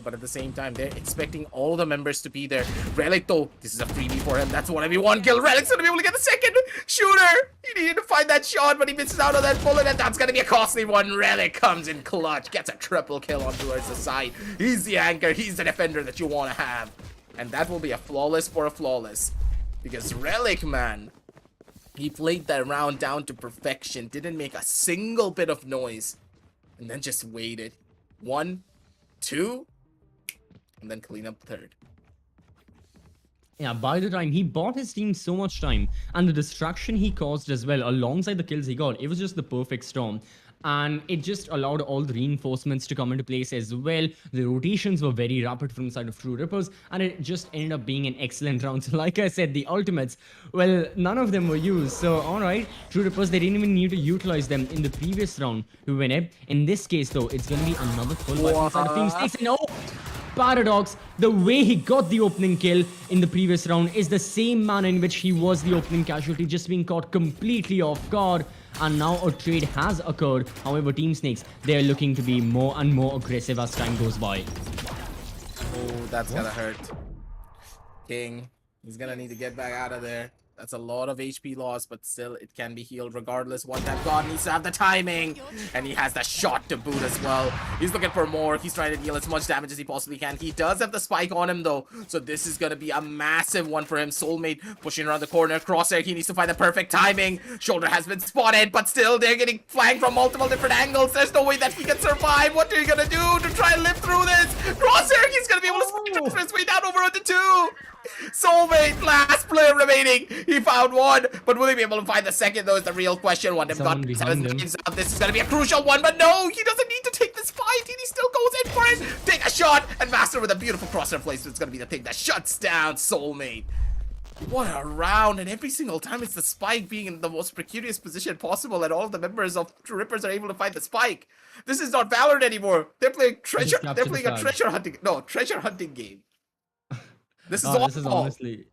But at the same time, they're expecting all the members to be there. Relic, though, this is a freebie for him. That's 1v1 kill. Relic's gonna be able to get the second shooter. He needed to find that shot, but he misses out on that bullet, and that's gonna be a costly one. Relic comes in clutch, gets a triple kill on towards the side. He's the anchor. He's the defender that you want to have. And that will be a flawless for a flawless. Because Relic, man, he played that round down to perfection. Didn't make a single bit of noise. And then just waited. 1, 2... and then clean up third. Yeah, by the time he bought his team so much time, and the distraction he caused as well alongside the kills he got, it was just the perfect storm. And it just allowed all the reinforcements to come into place as well. The rotations were very rapid from the side of True Rippers, and it just ended up being an excellent round. So like I said, the ultimates, well, none of them were used. So alright, True Rippers, they didn't even need to utilize them in the previous round to win it. In this case though, it's going to be another full fight from the side of Team Snakes. And oh! Paradox, the way he got the opening kill in the previous round is the same manner in which he was the opening casualty, just being caught completely off guard. And now a trade has occurred. However, Team Snakes, they are looking to be more and more aggressive as time goes by. Oh, that's gonna hurt. King, he's gonna need to get back out of there. That's a lot of HP loss, but still, it can be healed regardless. One tap God needs to have the timing, and he has the shot to boot as well. He's looking for more. He's trying to deal as much damage as he possibly can. He does have the spike on him, though, so this is going to be a massive one for him. Soulmate pushing around the corner. Crosshair, he needs to find the perfect timing. Shoulder has been spotted, but still, they're getting flanked from multiple different angles. There's no way that he can survive. What are you going to do to try and live through this? Crosshair, he's going to be able to transfer his way down over onto 2. Soulmate, last player remaining. He found one, but will he be able to find the second, though, is the real question. One of them got 7 seconds out. This is going to be a crucial one, but no, he doesn't need to take this fight. He still goes in for it. Take a shot, and Master with a beautiful crosshair placement is going to be the thing that shuts down Soulmate. What a round, and every single time it's the spike being in the most precarious position possible, and all of the members of True Rippers are able to find the spike. This is not Valorant anymore. They're playing treasure. They're playing a treasure hunting game. This is this is honestly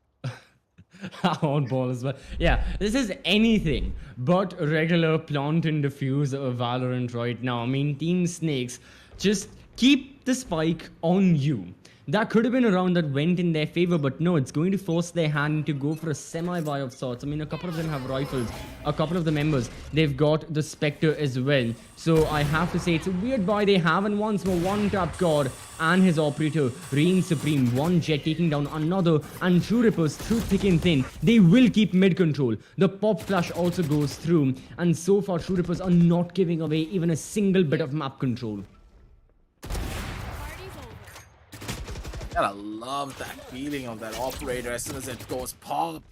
on ball as well. Yeah, this is anything but regular plant and defuse of Valorant right now. I mean, Team Snakes, just keep the spike on you. That could have been a round that went in their favor, but no, it's going to force their hand to go for a semi-buy of sorts. I mean, a couple of them have rifles. A couple of the members, they've got the Spectre as well. So I have to say, it's a weird buy they have. And once more, one tap God and his operator reign supreme. One Jet taking down another. And True Rippers, through thick and thin, they will keep mid control. The pop flash also goes through. And so far, True Rippers are not giving away even a single bit of map control. Gotta love that feeling of that operator as soon as it goes pop.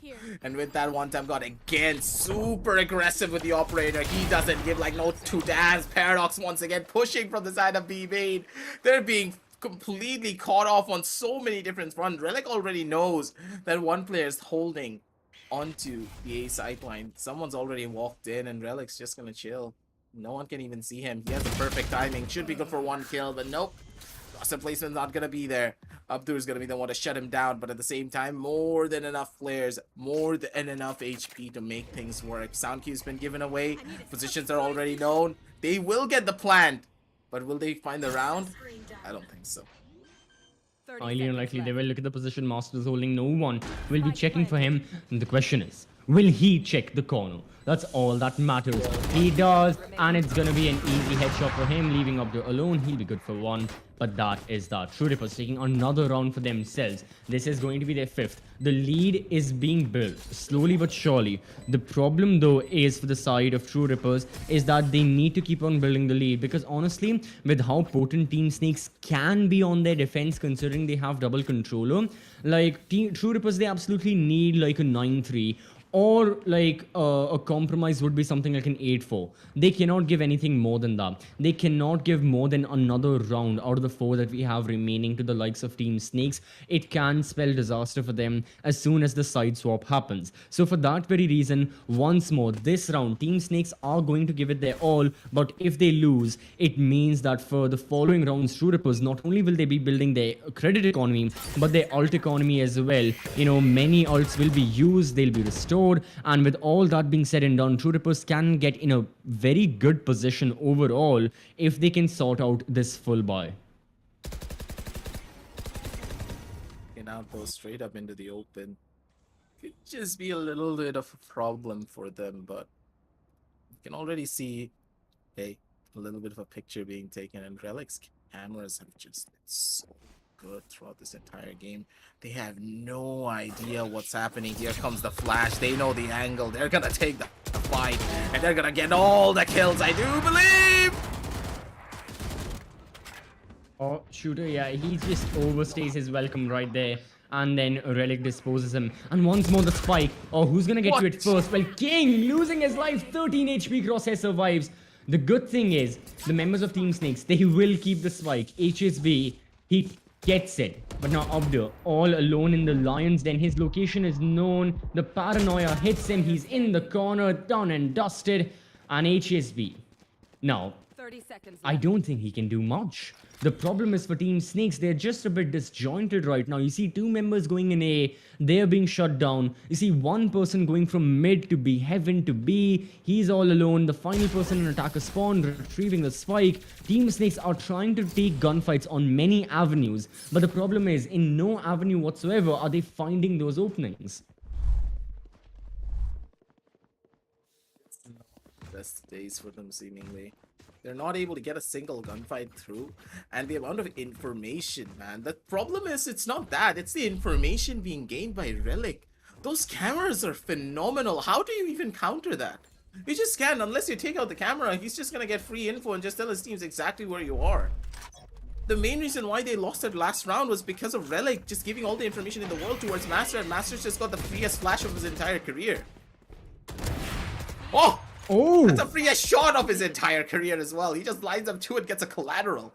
And with that one time God again, super aggressive with the operator. He doesn't give like no 2 damns. Paradox once again pushing from the side of B main. They're being completely caught off on so many different fronts. Relic already knows that one player is holding onto the A sideline. Someone's already walked in and Relic's just gonna chill. No one can even see him. He has the perfect timing. Should be good for 1 kill, but nope. Crosshair placement's not gonna be there. Abdur is gonna be the one to shut him down, but at the same time, more than enough players, more than enough HP to make things work. Sound cue's been given away. Positions are already known. They will get the plant, but will they find the round? I don't think so. Highly unlikely. They will look at the position. Master's holding. No one will be checking for him. And the question is, will he check the corner? That's all that matters. He does, and it's gonna be an easy headshot for him, leaving Abdur alone. He'll be good for 1, but that is that. True Rippers taking another round for themselves. This is going to be their 5th. The lead is being built, slowly but surely. The problem, though, is for the side of True Rippers, is that they need to keep on building the lead, because honestly, with how potent Team Snakes can be on their defense, considering they have double controller, like True Rippers, they absolutely need like a 9-3. Or like a compromise would be something like an 8-4. They cannot give anything more than that. They cannot give more than another round out of the 4 that we have remaining to the likes of Team Snakes. It can spell disaster for them as soon as the side swap happens. So for that very reason, once more, this round, Team Snakes are going to give it their all. But if they lose, it means that for the following rounds, True Rippers, not only will they be building their credit economy, but their ult economy as well. You know, many ults will be used, they'll be restored. And with all that being said and done, True Rippers can get in a very good position overall if they can sort out this full buy. Can now go straight up into the open. Could just be a little bit of a problem for them, but you can already see a little bit of a picture being taken, and Relic's cameras have just been so good throughout this entire game. They have no idea what's happening. Here comes the flash. They know the angle. They're gonna take the fight, and they're gonna get all the kills, I do believe. Oh, shooter, yeah, he just overstays his welcome right there. And then Relic disposes him. And once more the spike. Oh, who's gonna get to it first? Well, King losing his life. 13 HP. Crosshair survives. The good thing is, the members of Team Snakes, they will keep the spike. HSB, he gets it. But now Abdur, all alone in the Lion's Den. His location is known. The paranoia hits him. He's in the corner, done and dusted. And HSB. Now, 30 seconds I left. don't think he can do much. The problem is for Team Snakes, they're just a bit disjointed right now. You see two members going in A, they're being shut down. You see one person going from mid to B, heaven to B. He's all alone. The final person in attacker spawn, retrieving the spike. Team Snakes are trying to take gunfights on many avenues. But the problem is, in no avenue whatsoever are they finding those openings. Best days for them seemingly. They're not able to get a single gunfight through, and the amount of information, man. The problem is it's not that, it's the information being gained by Relic. Those cameras are phenomenal. How do you even counter that? You just can't. Unless you take out the camera, he's just gonna get free info and just tell his teams exactly where you are. The main reason why they lost that last round was because of Relic just giving all the information in the world towards Master, and Master's just got the freest flash of his entire career. Oh! Oh! That's the freest shot of his entire career as well. He just lines up two and gets a collateral.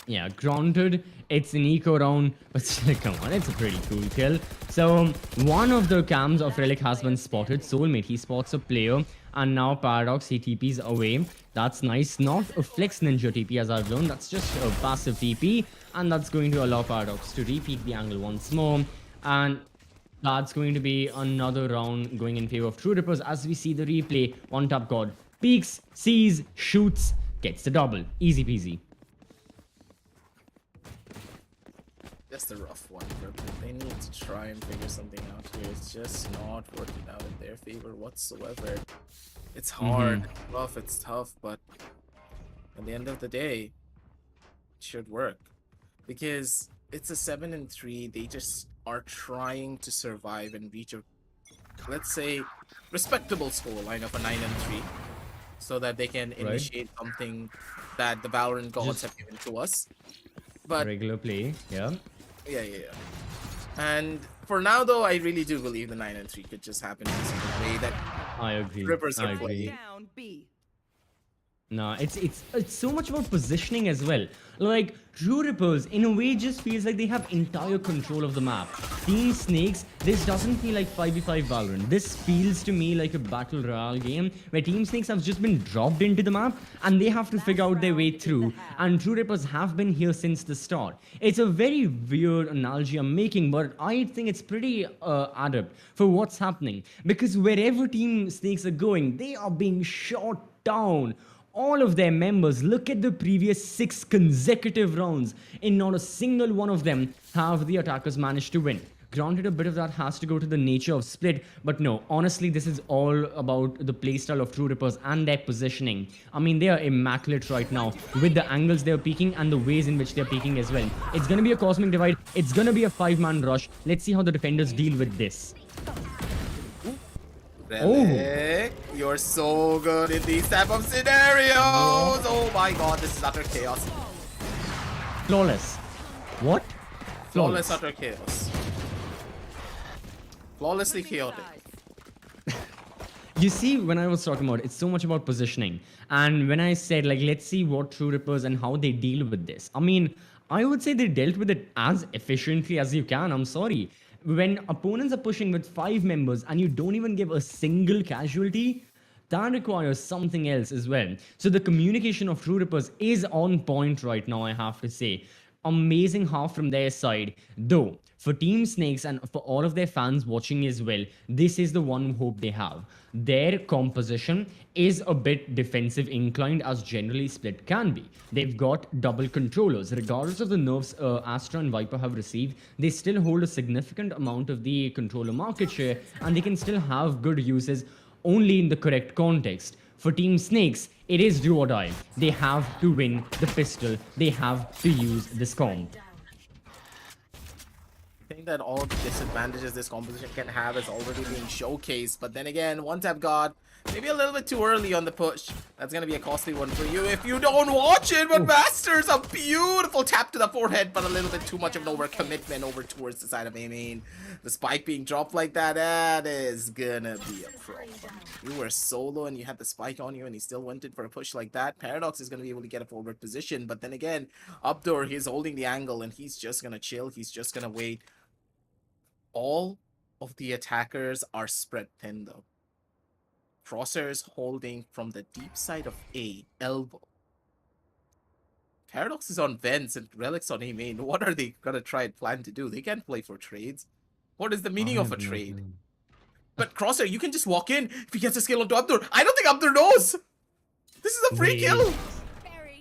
Yeah, granted, it's an eco round, but still, come on, it's a pretty cool kill. So, one of the cams of Relic has been spotted. Soulmate, he spots a player, and now Paradox, he TPs away. That's nice. Not a Flex Ninja TP as I've learned, that's just a passive TP, and that's going to allow Paradox to repeat the angle once more. And that's going to be another round going in favor of True Rippers as we see the replay. One tap God peeks, sees, shoots, gets the double. Easy peasy. Just a rough one for them. They need to try and figure something out here. It's just not working out in their favor whatsoever. It's hard, it's rough, it's tough, but at the end of the day, it should work. Because it's a 7-3, they just are trying to survive and reach a, let's say, respectable scoreline of a 9-3, so that they can initiate something that the Valorant gods have given to us. But regular play, yeah. Yeah. And for now, though, I really do believe the 9-3 could just happen in a way that I agree. Rippers I are agree. playing. Down B. No, it's so much about positioning as well. Like, True Rippers, in a way, just feels like they have entire control of the map. Team Snakes, this doesn't feel like 5v5 Valorant. This feels to me like a Battle Royale game, where Team Snakes have just been dropped into the map, and they have to figure out their way through, and True Rippers have been here since the start. It's a very weird analogy I'm making, but I think it's pretty adept for what's happening. Because wherever Team Snakes are going, they are being shot down. All of their members, look at the previous 6 consecutive rounds. In not a single one of them have the attackers managed to win. Granted, a bit of that has to go to the nature of split, but no, honestly, this is all about the playstyle of True Rippers and their positioning. I mean, they are immaculate right now with the angles they're peeking and the ways in which they're peeking as well. It's going to be a cosmic divide. It's going to be a 5-man rush. Let's see how the defenders deal with this. Relic, you're so good in these type of scenarios. Oh my god, this is utter chaos. Flawless. What? Flawless utter chaos. Flawlessly chaotic. You see, when I was talking about it's so much about positioning, and when I said, like, let's see what True Rippers and how they deal with this, I mean, I would say they dealt with it as efficiently as you can. I'm sorry. When opponents are pushing with 5 members and you don't even give a single casualty, that requires something else as well. So the communication of True Rippers is on point right now, I have to say. Amazing half from their side. Though, for Team Snakes and for all of their fans watching as well, this is the one hope they have. Their composition is a bit defensive inclined, as generally split can be. They've got double controllers. Regardless of the nerfs Astra and Viper have received, they still hold a significant amount of the controller market share, and they can still have good uses only in the correct context. For Team Snakes, it is do or die. They have to win the pistol. They have to use this comp. I think that all the disadvantages this composition can have is already being showcased, but then again, one tap God, maybe a little bit too early on the push. That's gonna be a costly one for you if you don't watch it. But Masters, a beautiful tap to the forehead, but a little bit too much of an overcommitment over towards the side of A main. The spike being dropped like that, that is gonna be a problem. You were solo and you had the spike on you and he still went in for a push like that. Paradox is gonna be able to get a forward position, but then again, Updoor, he's holding the angle and he's just gonna chill. He's just gonna wait. All of the attackers are spread thin though. Crosshairs holding from the deep side of A, elbow. Paradox is on vents and Relic's on A main. What are they gonna try and plan to do? They can't play for trades. What is the meaning of a trade? But Crosshair, you can just walk in if he gets a skill onto Abdur. I don't think Abdur knows! This is a free kill!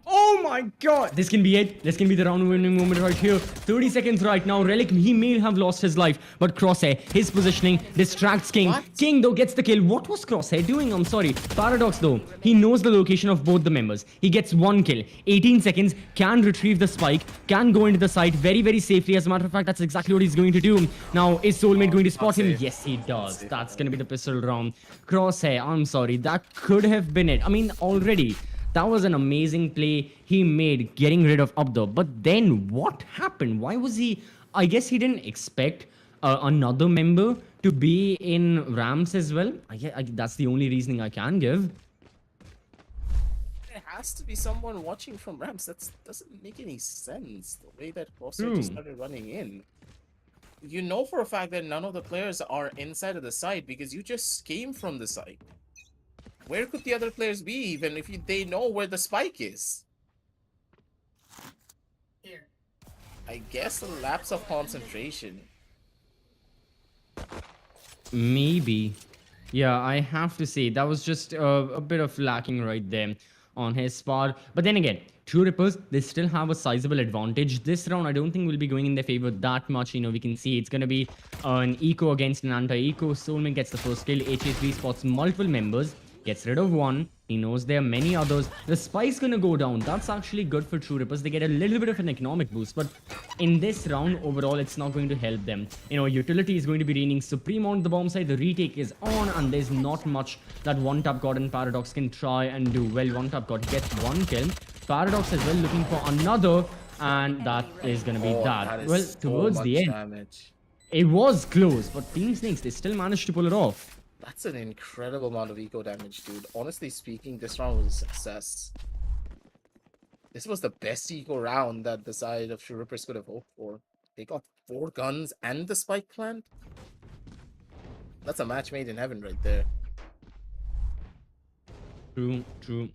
Oh my god! This can be it. This can be the round winning moment right here. 30 seconds right now. Relic, he may have lost his life, but Crosshair, his positioning distracts King. What? King though gets the kill. What was Crosshair doing? I'm sorry. Paradox though, he knows the location of both the members. He gets one kill. 18 seconds, can retrieve the spike, can go into the site very, very safely. As a matter of fact, that's exactly what he's going to do. Now, is Soulmate going to spot him? Yes, he does. That's going to be the pistol round. Crosshair, I'm sorry. That could have been it. I mean, already. That was an amazing play he made getting rid of Abdur. But then what happened? Why was he... I guess he didn't expect another member to be in Rams as well. That's the only reasoning I can give. There has to be someone watching from Rams. That doesn't make any sense. The way that Crosshair just started running in. You know for a fact that none of the players are inside of the site because you just came from the site. Where could the other players be even if they know where the spike is? Here. I guess a lapse of concentration. Maybe. Yeah, I have to say, that was just a bit of lacking right there on his part. But then again, True Rippers, they still have a sizable advantage. This round, I don't think will be going in their favor that much. You know, we can see it's going to be an eco against an anti-eco. Soulmate gets the first kill. HA3 spots multiple members. Gets rid of one. He knows there are many others. The spike's gonna go down. That's actually good for True Rippers. They get a little bit of an economic boost. But in this round, overall, it's not going to help them. You know, utility is going to be reigning supreme on the bomb side. The retake is on. And there's not much that One Tap God and Paradox can try and do. Well, One Tap God gets one kill. Paradox as well looking for another. And that is gonna be that. Well, towards the end, damage. it was close. But Team Snakes, they still managed to pull it off. That's an incredible amount of eco damage, dude. Honestly speaking, this round was a success. This was the best eco round that the side of True Rippers could have hoped for. They got 4 guns and the spike plant. That's a match made in heaven right there. True.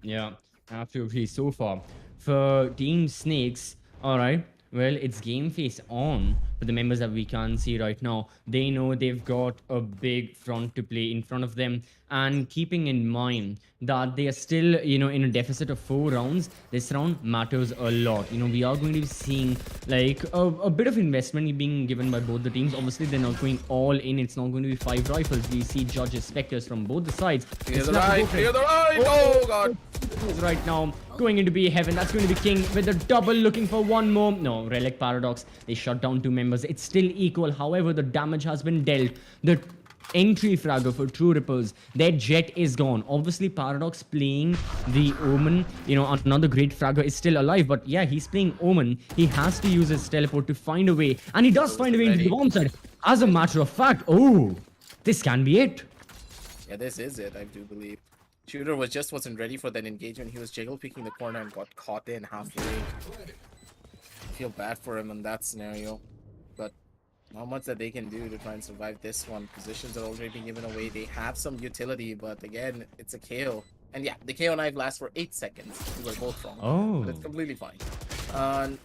Yeah, absolutely. So far, for Team Snakes, alright. Well, it's game face on for the members that we can't see right now. They know they've got a big front to play in front of them. And keeping in mind that they are still, you know, in a deficit of 4 rounds, this round matters a lot. You know, we are going to be seeing like a bit of investment being given by both the teams. Obviously, they're not going all in. It's not going to be 5 rifles. We see Judges, Spectres from both the sides. Clear the right, clear the right! Oh, God! Right now, going into be heaven. That's going to be King with a double, looking for one more. No, Relic Paradox. They shut down 2 members. It's still equal. However, the damage has been dealt. The entry fragger for True Rippers, their jet is gone. Obviously, Paradox playing the Omen. You know, another great fragger is still alive. But yeah, he's playing Omen. He has to use his teleport to find a way. And he does find a way into the bomb side. As a matter of fact, oh, this can be it. Yeah, this is it, I do believe. Shooter wasn't ready for that engagement. He was jiggle picking the corner and got caught in halfway. I feel bad for him in that scenario. But not much that they can do to try and survive this one. Positions are already being given away. They have some utility, but again, it's a KO. And yeah, the KO knife lasts for 8 seconds. We were both wrong. Oh. But it's completely fine.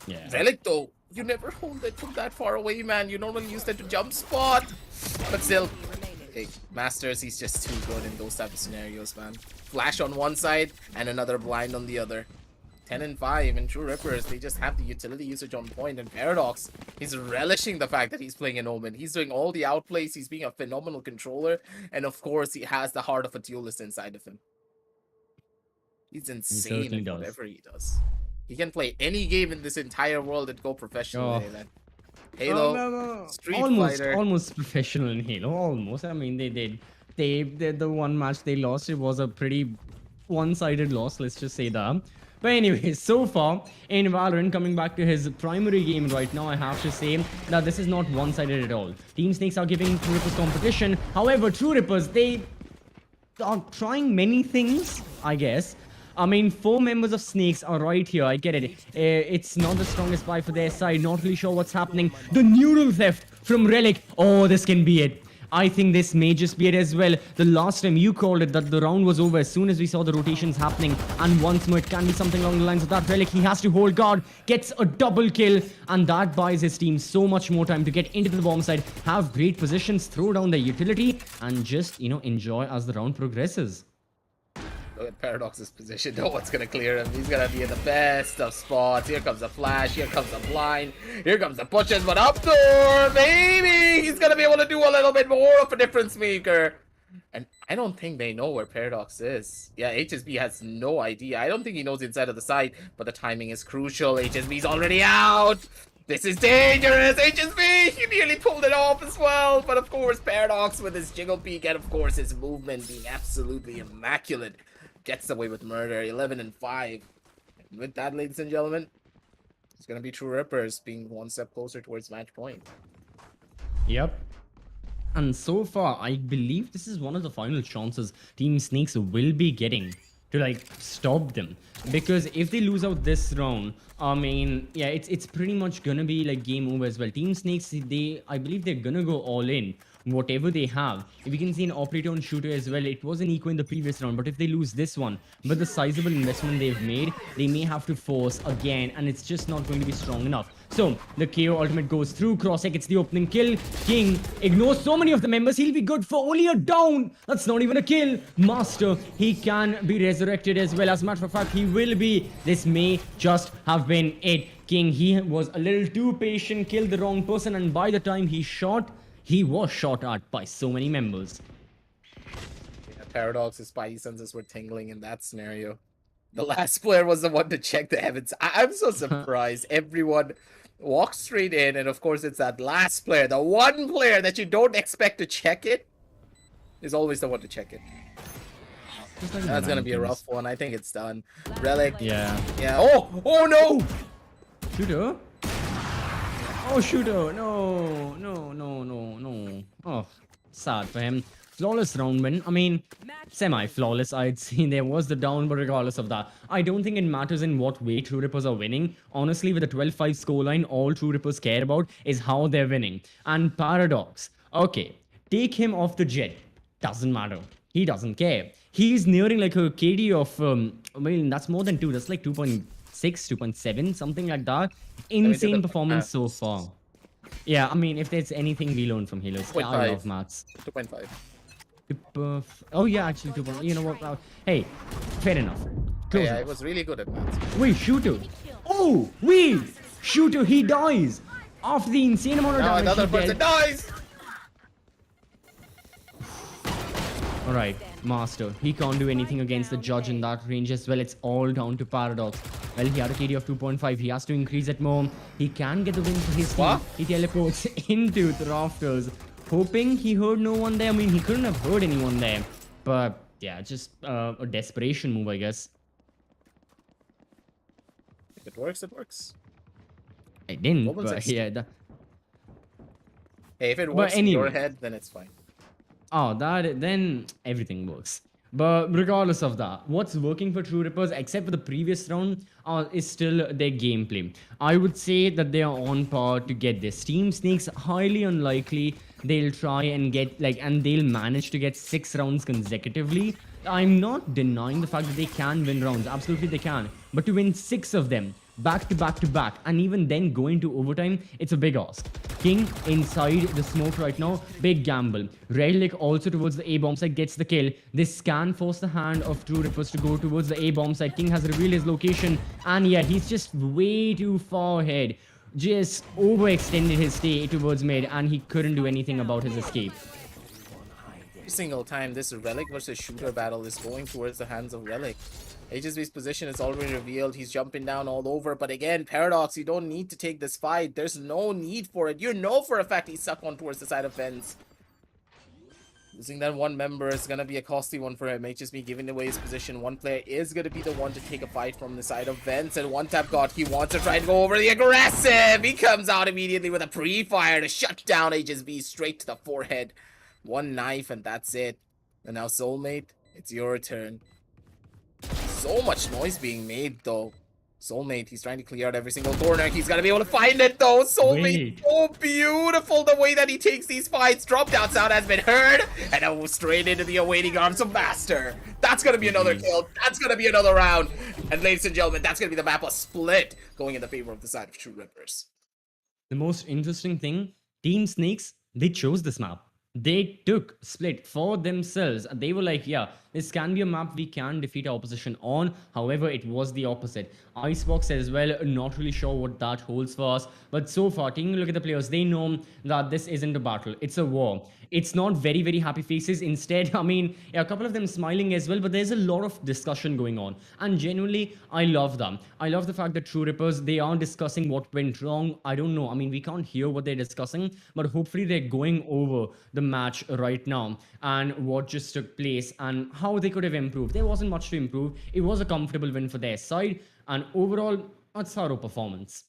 Yeah. Relic though, you never hold it from that far away, man. You normally use that to jump spot. But still, hey, Masters, he's just too good in those type of scenarios, man. Flash on one side and another blind on the other. 10 and 5 and True Rippers, they just have the utility usage on point. And Paradox, he's relishing the fact that he's playing an Omen. He's doing all the outplays. He's being a phenomenal controller. And of course, he has the heart of a duelist inside of him. He's insane in whatever he does. He can play any game in this entire world and go professional in it. Halo, Street Fighter. Almost professional in Halo. Almost. I mean, the one match they lost, it was a pretty one-sided loss. Let's just say that. But anyways, so far in Valorant, coming back to his primary game right now, I have to say that this is not one-sided at all. Team Snakes are giving True Rippers competition. However, True Rippers, they are trying many things, I guess. I mean, 4 members of Snakes are right here. I get it. It's not the strongest buy for their side. Not really sure what's happening. The neural theft from Relic. Oh, this can be it. I think this may just be it as well. The last time you called it that the round was over as soon as we saw the rotations happening. And once more, it can be something along the lines of that. Relic, he has to hold guard, gets a double kill, and that buys his team so much more time to get into the bomb side, have great positions, throw down their utility, and just, enjoy as the round progresses. Look at Paradox's position. No one's gonna clear him. He's gonna be in the best of spots. Here comes the flash. Here comes the blind. Here comes the pushes. But up door, maybe he's gonna be able to do a little bit more of a difference maker. And I don't think they know where Paradox is. Yeah, HSB has no idea. I don't think he knows inside of the site. But the timing is crucial. HSB's already out. This is dangerous. HSB, he nearly pulled it off as well. But of course, Paradox with his jiggle peek and of course his movement being absolutely immaculate gets away with murder. 11 and 5. And with that, ladies and gentlemen, it's gonna be True Rippers being one step closer towards match point. Yep. And so far, I believe this is one of the final chances Team Snakes will be getting to stop them. Because if they lose out this round, I mean, yeah, it's pretty much gonna be game over as well. Team Snakes, I believe they're gonna go all in. Whatever they have. If you can see an operator and shooter as well, it was an eco in the previous round, but if they lose this one, with the sizable investment they've made, they may have to force again, and it's just not going to be strong enough. So, the KO ultimate goes through, Crosshair gets the opening kill, King ignores so many of the members, he'll be good for only a down, that's not even a kill. Master, he can be resurrected as well, as a matter of fact, he will be. This may just have been it. King, he was a little too patient, killed the wrong person, and by the time he shot, he was shot at by so many members. Yeah, Paradox's spidey senses were tingling in that scenario. The last player was the one to check the heavens. I'm so surprised. Everyone walks straight in, and of course it's that last player, the one player that you don't expect to check it, is always the one to check it. That's gonna be a rough one. I think it's done. Relic. Yeah. Yeah. Oh no! Shooter? Oh, shooter! No. Oh, sad for him. Flawless round win. I mean, semi-flawless, I'd say. There was the down, but regardless of that, I don't think it matters in what way True Rippers are winning. Honestly, with a 12-5 scoreline, all True Rippers care about is how they're winning. And Paradox, okay, take him off the jet. Doesn't matter. He doesn't care. He's nearing a KD of, I mean, that's more than 2. That's 2.6, 2.7, something like that. Insane performance so far. Yeah, I mean, if there's anything we learn from Healers, I love maths. 2.5. Oh yeah, actually 2. You know what? Hey, fair enough. Close Yeah, enough. it was really good at maths. Wait, shooter. Oh, wait, shooter. He dies after the insane amount of Now damage. another he person dealt. dies. All right, Master. He can't do anything against the judge in that range as well. It's all down to Paradox. Well, he had a KD of 2.5. He has to increase it more. He can get the win for his team. What? He teleports into the rafters, hoping he heard no one there. I mean, he couldn't have heard anyone there. But yeah, just a desperation move, I guess. If it works, it works. I didn't, What was but this? yeah. Hey, if it works in your head, then it's fine. Oh, then everything works. But regardless of that, what's working for True Rippers, except for the previous round, is still their gameplay. I would say that they are on par to get this. Team Snakes, highly unlikely they'll try and get, and they'll manage to get 6 rounds consecutively. I'm not denying the fact that they can win rounds. Absolutely they can. But to win 6 of them, back to back to back, and even then go into overtime, it's a big ask. King inside the smoke right now, big gamble. Relic also towards the A bomb side gets the kill. This can force the hand of True Rippers to go towards the A bomb side. King has revealed his location, and yet he's just way too far ahead. Just overextended his stay towards mid, and he couldn't do anything about his escape. Every single time this Relic versus Shooter battle is going towards the hands of Relic. HSB's position is already revealed. He's jumping down all over. But again, Paradox, you don't need to take this fight. There's no need for it. You know for a fact he's stuck on towards the side of fence. Losing that one member is going to be a costly one for him. HSB giving away his position. One player is going to be the one to take a fight from the side of Vents. And one tap got. He wants to try and go over the aggressive. He comes out immediately with a pre-fire to shut down HSB straight to the forehead. One knife and that's it. And now Soulmate, it's your turn. So much noise being made though. Soulmate, he's trying to clear out every single corner. He's gonna be able to find it though. Soulmate, Wait. so beautiful the way that he takes these fights. Drop down sound has been heard, and now straight into the awaiting arms of Master. That's gonna be another kill. That's gonna be another round. And ladies and gentlemen, that's gonna be the map of split going in the favor of the side of True Rippers. The most interesting thing, Team Snakes, they chose this map. They took Split for themselves. They were like, yeah, this can be a map we can defeat our opposition on. However, it was the opposite. Icebox as well, not really sure what that holds for us. But so far, taking a look at the players, they know that this isn't a battle. It's a war. It's not very, very happy faces. Instead, I mean, a couple of them smiling as well, but there's a lot of discussion going on. And genuinely, I love them. I love the fact that True Rippers, they are discussing what went wrong. I don't know. I mean, we can't hear what they're discussing, but hopefully they're going over the match right now and what just took place and how they could have improved. There wasn't much to improve. It was a comfortable win for their side, and overall, a thorough performance.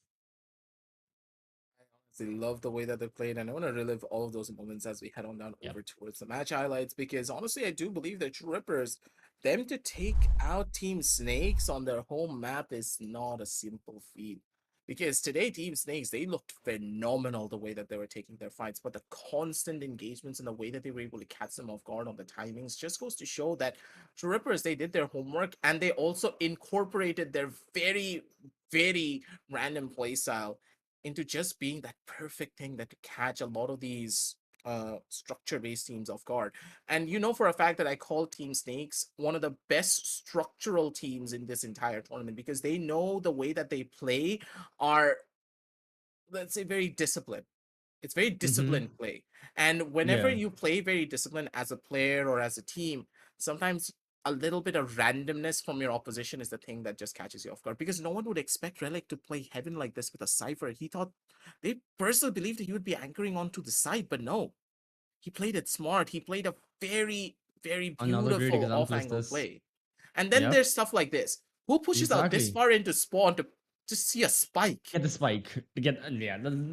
I love the way that they played, and I want to relive all of those moments as we head on down over towards the match highlights, because honestly, I do believe that True Rippers, them to take out Team Snakes on their home map is not a simple feat. Because today, Team Snakes, they looked phenomenal the way that they were taking their fights, but the constant engagements and the way that they were able to catch them off guard on the timings just goes to show that True Rippers, they did their homework, and they also incorporated their very, very random playstyle into just being that perfect thing that to catch a lot of these structure-based teams off guard. And you know for a fact that I call Team Snakes one of the best structural teams in this entire tournament, because they know the way that they play are, let's say, very disciplined. It's very disciplined play. And whenever Yeah. you play very disciplined as a player or as a team, sometimes a little bit of randomness from your opposition is the thing that just catches you off guard, because no one would expect Relic to play Heaven like this with a Cypher. He thought, they personally believed that he would be anchoring onto the side, but no. He played it smart. He played a very, very Another great beautiful example is off-angle this. play. And then Yep. there's stuff like this. Who pushes out this Exactly. far into spawn to just see a spike? Get the spike to get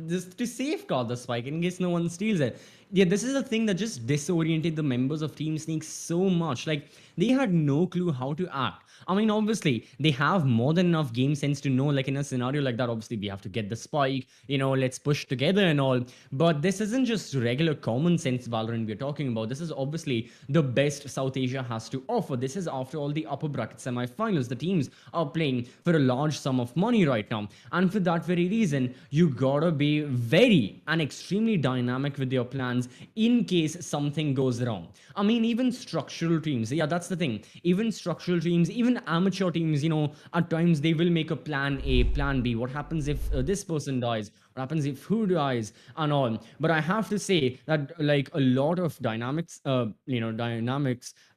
just to safeguard the spike in case no one steals it. Yeah, this is a thing that just disoriented the members of Team Sneak so much. Like, they had no clue how to act. I mean, obviously they have more than enough game sense to know, like, in a scenario like that, obviously we have to get the spike, let's push together and all. But this isn't just regular common sense Valorant we're talking about. This is obviously the best South Asia has to offer. This is, after all, the upper bracket semifinals. The teams are playing for a large sum of money right now, and for that very reason, you gotta be very and extremely dynamic with your plans in case something goes wrong. I mean, even structural teams, yeah, that's the thing. Even structural teams, even amateur teams, at times they will make a plan A, plan B. What happens if this person dies? What happens if who dies and all? But I have to say that, like, a lot of dynamics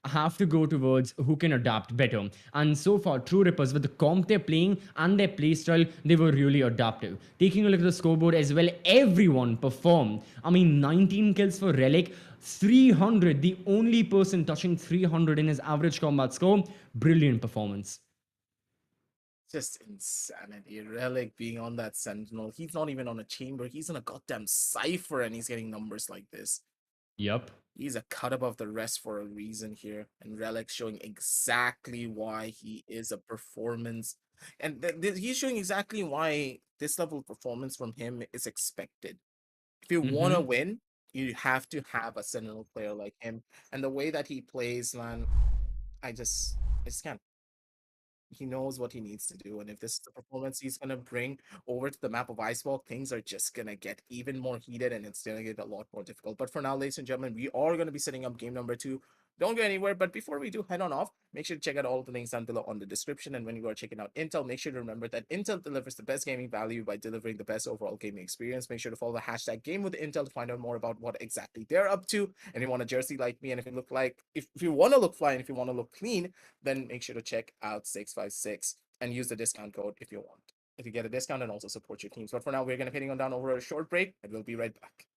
have to go towards who can adapt better. And so far, True Rippers, with the comp they're playing and their playstyle, they were really adaptive. Taking a look at the scoreboard as well, everyone performed. I mean, 19 kills for Relic, 300, the only person touching 300 in his average combat score. Brilliant performance. Just insanity. Relic being on that Sentinel. He's not even on a chamber. He's on a goddamn Cypher, and he's getting numbers like this. Yep. He's a cut above the rest for a reason here. And Relic showing exactly why he is a performance. And he's showing exactly why this level of performance from him is expected. If you want to win, you have to have a Sentinel player like him. And the way that he plays, man, I just can't. He knows what he needs to do, and if this is the performance he's gonna bring over to the map of Icebox, things are just gonna get even more heated, and it's gonna get a lot more difficult. But for now, ladies and gentlemen, we are gonna be setting up game number 2. Don't go anywhere, but before we do head on off, make sure to check out all of the links down below on the description. And when you are checking out Intel, make sure to remember that Intel delivers the best gaming value by delivering the best overall gaming experience. Make sure to follow the hashtag Game with Intel to find out more about what exactly they're up to. And if you want a jersey like me, and if you want to look fly, and if you want to look clean, then make sure to check out 656 and use the discount code if you want. If you get a discount, and also support your teams. But for now, we're gonna be heading on down over a short break, and we'll be right back.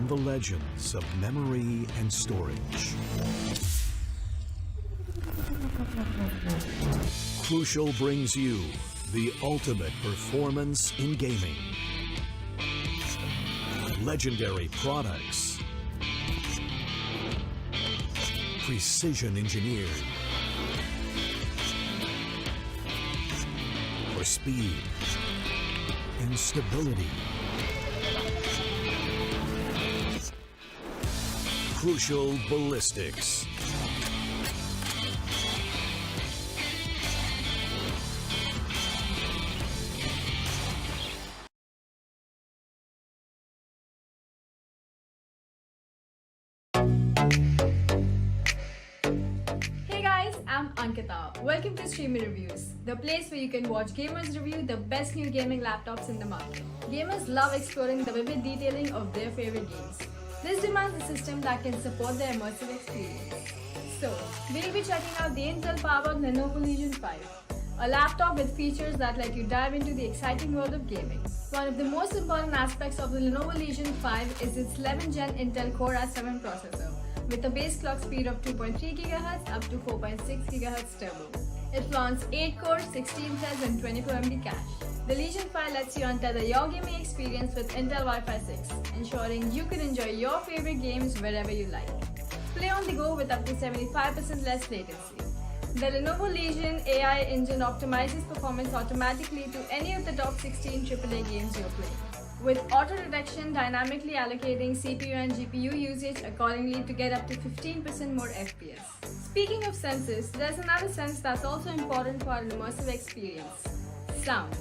from the legends of memory and storage. Crucial brings you the ultimate performance in gaming. Legendary products. Precision engineered. For speed and stability. Crucial ballistics. Hey guys, I'm Ankita. Welcome to Streamer Reviews, the place where you can watch gamers review the best new gaming laptops in the market. Gamers love exploring the vivid detailing of their favorite games. This demands a system that can support their immersive experience. So, we'll be checking out the Intel-powered Lenovo Legion 5, a laptop with features that let you dive into the exciting world of gaming. One of the most important aspects of the Lenovo Legion 5 is its 11th Gen Intel Core i7 processor, with a base clock speed of 2.3 GHz up to 4.6 GHz turbo. It flaunts 8 cores, 16 threads and 24 MB cache. The Legion 5 lets you untether your gaming experience with Intel Wi-Fi 6, ensuring you can enjoy your favorite games wherever you like. Play on the go with up to 75% less latency. The Lenovo Legion AI engine optimizes performance automatically to any of the top 16 AAA games you're playing, with auto detection dynamically allocating CPU and GPU usage accordingly to get up to 15% more FPS. Speaking of senses, there's another sense that's also important for an immersive experience: sound.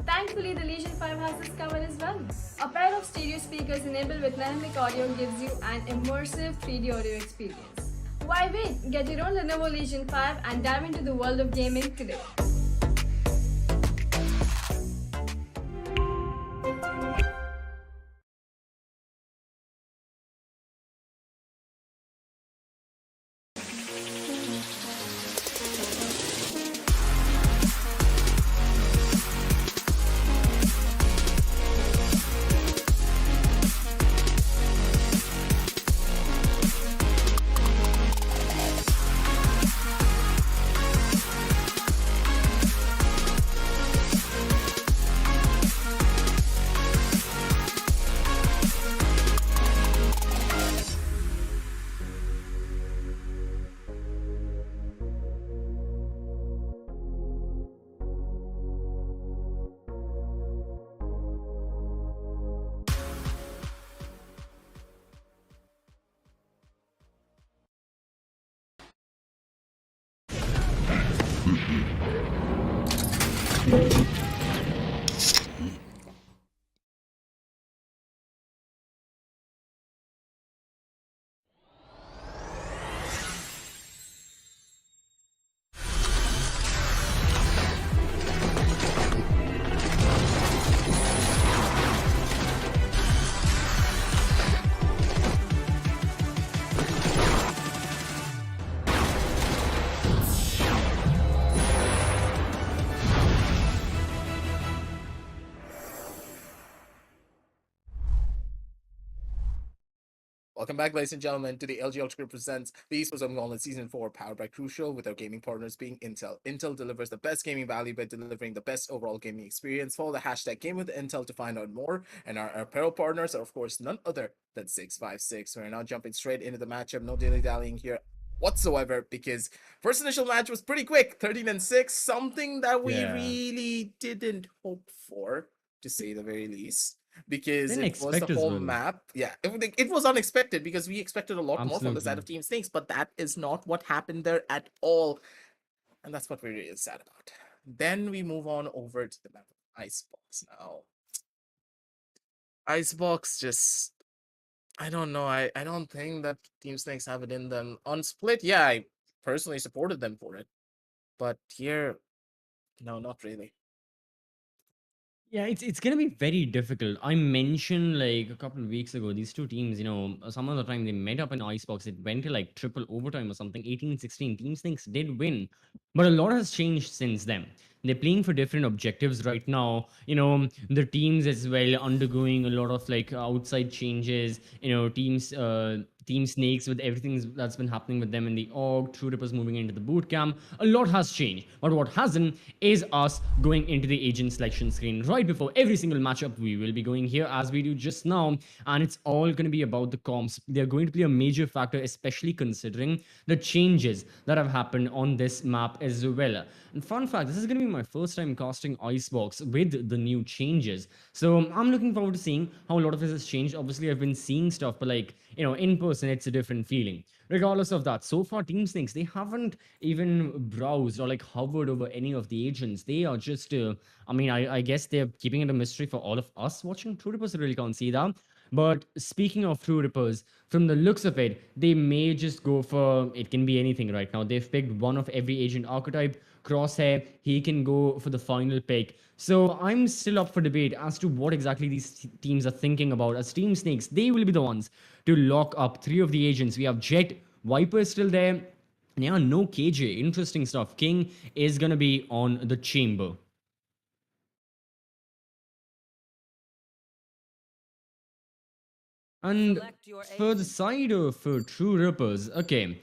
Thankfully, the Legion 5 has this covered as well. A pair of stereo speakers enabled with dynamic audio gives you an immersive 3D audio experience. Why wait? Get your own Lenovo Legion 5 and dive into the world of gaming today. Welcome back, ladies and gentlemen, to the LG Ultragear presents the Esports Gauntlet Season 4, powered by Crucial, with our gaming partners being Intel. Intel delivers the best gaming value by delivering the best overall gaming experience. Follow the hashtag Game with Intel to find out more. And our apparel partners are, of course, none other than 656. We're now jumping straight into the matchup. No dilly-dallying here whatsoever, because first initial match was pretty quick, 13-6, something that we really didn't hope for, to say the very least. Because Didn't it was expect the as whole well. map. Yeah, it was unexpected because we expected a lot more from the side Absolutely. of Team Snakes, but that is not what happened there at all. And that's what we're really sad about. Then we move on over to the map of Icebox now. Icebox just, I don't know. I don't think that Team Snakes have it in them. On Split, yeah, I personally supported them for it. But here, no, not really. Yeah, it's gonna be very difficult. I mentioned like a couple of weeks ago, these two teams, some of the time they met up in Icebox. It went to like triple overtime or something, 18-16. Team Snakes did win, but a lot has changed since then. They're playing for different objectives right now. The teams as well undergoing a lot of like outside changes. Team Snakes with everything that's been happening with them in the org, True Rippers moving into the boot camp. A lot has changed, but what hasn't is us going into the agent selection screen right before every single matchup. We will be going here as we do just now, and it's all going to be about the comps. They're going to be a major factor, especially considering the changes that have happened on this map as well. And fun fact, this is going to be my first time casting Icebox with the new changes. So I'm looking forward to seeing how a lot of this has changed. Obviously, I've been seeing stuff, but like, in person, person, it's a different feeling. Regardless of that, so far, Team Snakes, they haven't even browsed or like hovered over any of the agents. They are just, I guess they're keeping it a mystery for all of us watching. True Rippers really can't see that. But speaking of True Rippers, from the looks of it, they may just go for, it can be anything right now. They've picked one of every agent archetype. Crosshair, he can go for the final pick. So I'm still up for debate as to what exactly these teams are thinking about. As Team Snakes, they will be the ones to lock up 3 of the agents. We have Jet, Viper is still there. Yeah, no KJ. Interesting stuff. King is going to be on the chamber. And for the side of True Rippers, okay,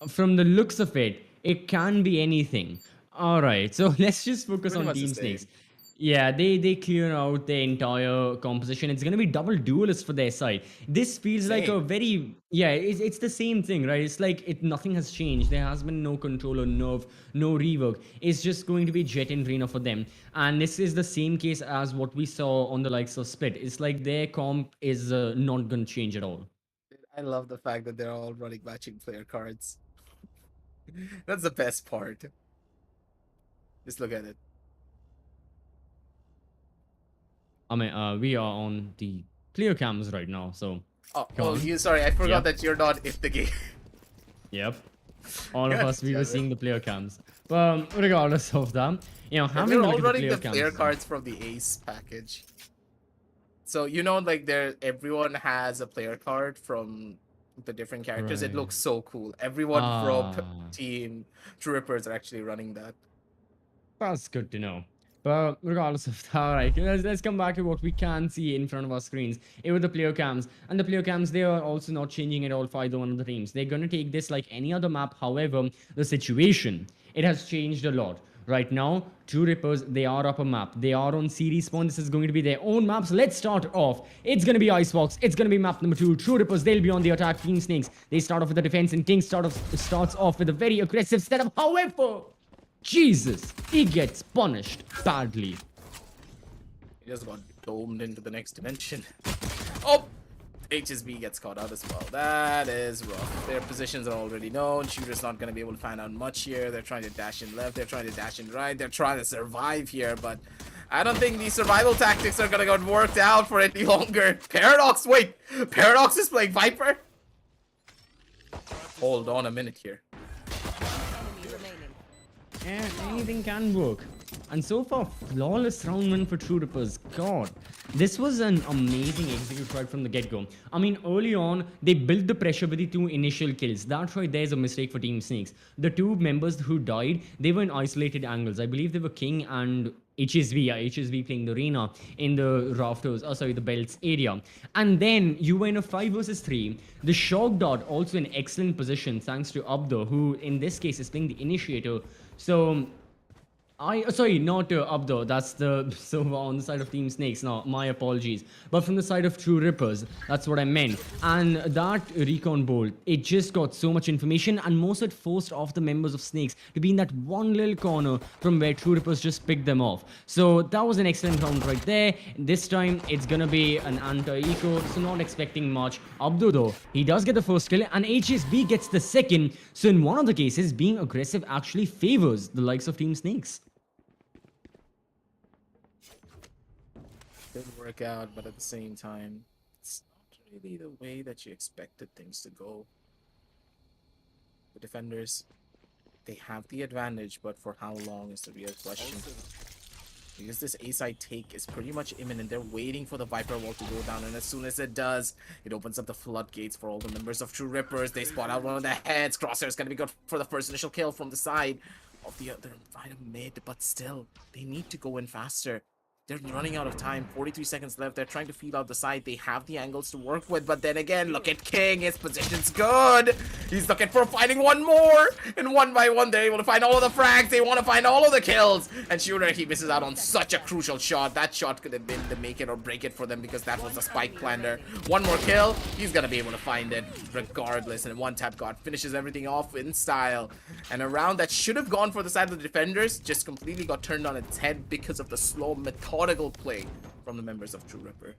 from the looks of it, it can be anything. All right, so let's just focus Pretty on much the Team same. Snakes. Yeah, they clear out their entire composition. It's gonna be double duelist for their side. This feels like a Same. very it's the same thing, right? It's like nothing has changed. There has been no controller, nerf, no rework. It's just going to be Jet and Reyna for them. And this is the same case as what we saw on the likes of Split. It's like their comp is not gonna change at all. I love the fact that they're all running matching player cards. That's the best part. Just look at it. I mean, we are on the clear cams right now, so Oh, Go on. sorry, I forgot Yep. that you're not in the game. yep. All of God us, we damn were it. seeing the player cams. But regardless of that, having We're a all look at running the the player player cams. cards from the Ace package. So like everyone has a player card from the different characters. It Right. looks so cool. Everyone from Ah. Team True Rippers are actually running that. That's good to know. But regardless of that, right, let's come back to what we can see in front of our screens. It with the player cams. And the player cams, they are also not changing at all for either one of the teams. They're going to take this like any other map. However, the situation, it has changed a lot. Right now, True Rippers, they are up a map. They are on series spawn. This is going to be their own maps. Let's start off. It's going to be Icebox. It's going to be map number 2. True Rippers, they'll be on the attack. Team Snakes, they start off with the defense. And King starts off with a very aggressive setup. However, Jesus, he gets punished badly. He just got domed into the next dimension. Oh! HSB gets caught out as well. That is rough. Their positions are already known. Shooter's not going to be able to find out much here. They're trying to dash in left. They're trying to dash in right. They're trying to survive here, but I don't think these survival tactics are going to get worked out for any longer. Paradox, wait! Paradox is playing Viper? Hold on a minute here. Yeah, anything can work. And so far, flawless round 1 for True Rippers. God, this was an amazing execute right from the get-go. I mean, early on, they built the pressure with the 2 initial kills. That's why there's a mistake for Team Snakes. The 2 members who died, they were in isolated angles. I believe they were King and HSV, HSV playing the arena in the rafters, the belts area. And then you were in a 5 versus 3. The Shock Dart also in excellent position thanks to Abdo, who in this case is playing the initiator. So not Abdo, that's the server on the side of Team Snakes. Now, my apologies. But from the side of True Rippers, that's what I meant. And that recon bolt, it just got so much information, and most of it forced off the members of Snakes to be in that one little corner from where True Rippers just picked them off. So that was an excellent round right there. This time, it's gonna be an anti-eco, so not expecting much. Abdo though, he does get the first kill, and HSB gets the second. So in one of the cases, being aggressive actually favors the likes of Team Snakes. Didn't work out, but at the same time, it's not really the way that you expected things to go. The defenders, they have the advantage, but for how long is the real question. Because this A-side take is pretty much imminent. They're waiting for the Viper wall to go down, and as soon as it does, it opens up the floodgates for all the members of True Rippers. They spot out one of the heads. Crosshair is going to be good for the first initial kill from the side of the other right of mid, but still, they need to go in faster. They're running out of time. 43 seconds left. They're trying to feel out the side. They have the angles to work with, but then again, look at King. His position's good. He's looking for finding one more. And one by one, they're able to find all of the frags. They want to find all of the kills. And Shooter, he misses out on such a crucial shot. That shot could have been the make it or break it for them, because that was the spike planter. One more kill. He's going to be able to find it regardless. And one tap god finishes everything off in style. And a round that should have gone for the side of the defenders just completely got turned on its head because of the slow methodical play from the members of True Ripper.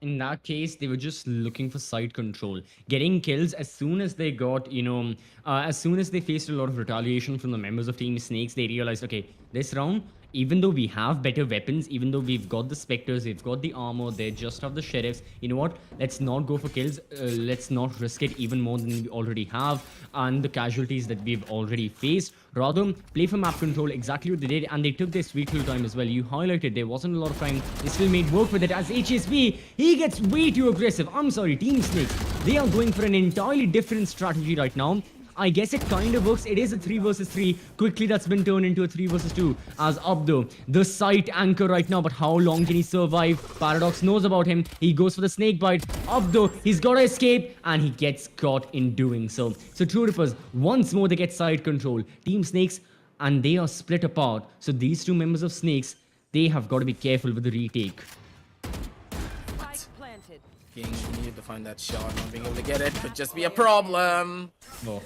in that case, they were just looking for side control, getting kills as soon as they got, as soon as they faced a lot of retaliation from the members of Team Snakes. They realized, okay, this round, even though we have better weapons, even though we've got the Spectres, we've got the armor, they just have the Sheriffs, you know what? Let's not go for kills. Let's not risk it even more than we already have and the casualties that we've already faced. Rather, play for map control, exactly what they did, and they took their sweet little time as well. You highlighted there wasn't a lot of time. They still made work with it as HSB, he gets way too aggressive. I'm sorry, Team Snakes, they are going for an entirely different strategy right now. I guess it kind of works. It is a 3 versus 3. Quickly, that's been turned into a 3 versus 2. As Abdo, the sight anchor right now. But how long can he survive? Paradox knows about him. He goes for the snake bite. Abdo, he's got to escape. And he gets caught in doing so. So True Rippers, once more, they get side control. Team Snakes, and they are split apart. So these two members of Snakes, they have got to be careful with the retake. King needed to find that shot. Not being able to get it could just be a problem. Oh.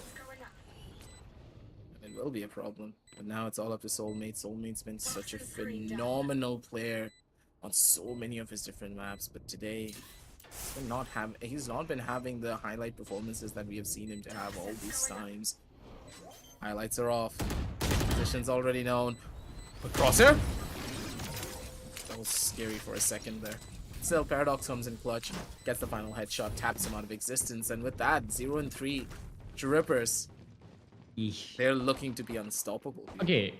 It will be a problem. But now it's all up to Soulmate. Soulmate's been such a phenomenal player on so many of his different maps. But today, he's not been having the highlight performances that we have seen him to have all these times. Highlights are off. Position's already known. But Crosshair? That was scary for a second there. Still, Paradox comes in clutch, gets the final headshot, taps him out of existence, and with that, 0 and 3, Rippers, they're looking to be unstoppable. Okay,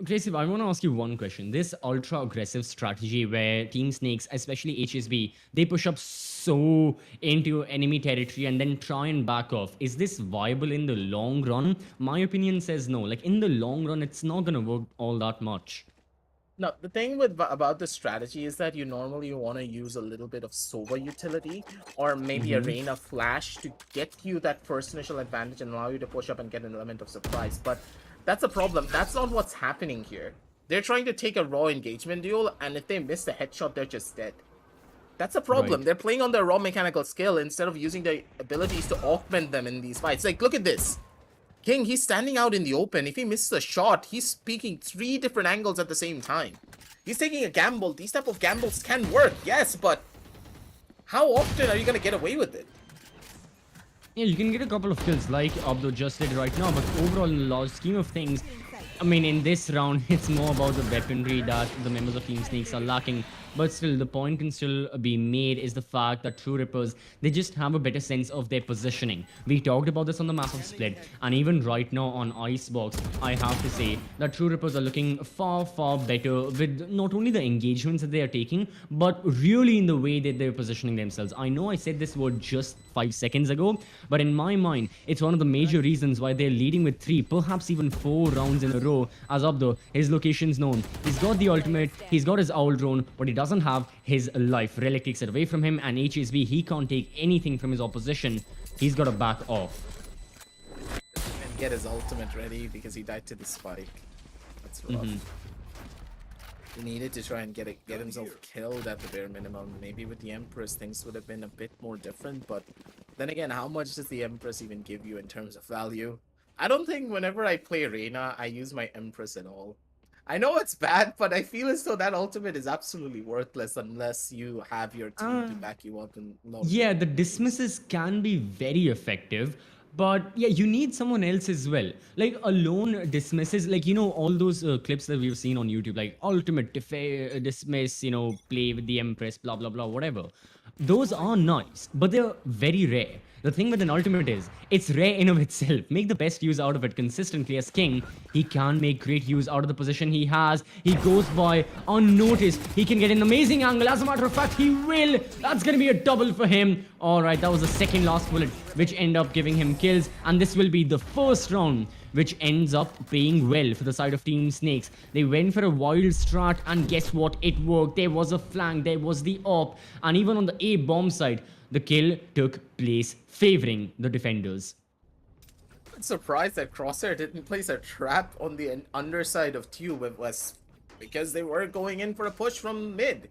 Gracie, I want to ask you one question. This ultra-aggressive strategy where Team Snakes, especially HSB, they push up so into enemy territory and then try and back off. Is this viable in the long run? My opinion says no. Like, in the long run, it's not going to work all that much. No, the thing about this strategy is that you normally want to use a little bit of Sova utility or maybe a Reyna flash to get you that first initial advantage and allow you to push up and get an element of surprise. But that's a problem. That's not what's happening here. They're trying to take a raw engagement duel, and if they miss the headshot, they're just dead. That's a problem. Right. They're playing on their raw mechanical skill instead of using their abilities to augment them in these fights. Like, look at this. King, he's standing out in the open. If he misses a shot, he's peeking 3 different angles at the same time. He's taking a gamble. These type of gambles can work, yes, but how often are you going to get away with it? Yeah, you can get a couple of kills like Abdo just did right now, but overall in the large scheme of things, I mean, in this round, it's more about the weaponry that the members of Team Snakes are lacking. But still, the point can still be made is the fact that True Rippers, they just have a better sense of their positioning. We talked about this on the map of Split, and even right now on Icebox, I have to say that True Rippers are looking far, far better with not only the engagements that they are taking, but really in the way that they're positioning themselves. I know I said this word just 5 seconds ago, but in my mind, it's one of the major reasons why they're leading with 3, perhaps even 4 rounds in a row. As Abdo, his location's known. He's got the ultimate, he's got his owl drone, but he doesn't have his life. Relic takes it away from him, and HSB, he can't take anything from his opposition. He's got to back off. And get his ultimate ready because he died to the spike. That's rough. He needed to try and get himself killed at the bare minimum. Maybe with the Empress, things would have been a bit more different, but then again, how much does the Empress even give you in terms of value? I don't think whenever I play Reyna, I use my Empress at all. I know it's bad, but I feel as though that ultimate is absolutely worthless unless you have your team to back you up. And yeah, the dismisses can be very effective, but yeah, you need someone else as well. Like alone dismisses, like, you know, all those clips that we've seen on YouTube, like ultimate dismiss, you know, play with the Empress, blah, blah, blah, whatever. Those are nice, but they're very rare. The thing with an ultimate is, it's rare in of itself. Make the best use out of it consistently. As King, he can make great use out of the position he has. He goes by unnoticed. He can get an amazing angle. As a matter of fact, he will. That's going to be a double for him. All right, that was the second last bullet, which end up giving him kills. And this will be the first round, which ends up paying well for the side of Team Snakes. They went for a wild strat, and guess what? It worked. There was a flank, there was the AWP, and even on the A bomb side, the kill took place, favoring the defenders. I'm surprised that Crosshair didn't place a trap on the underside of Tube because they were going in for a push from mid.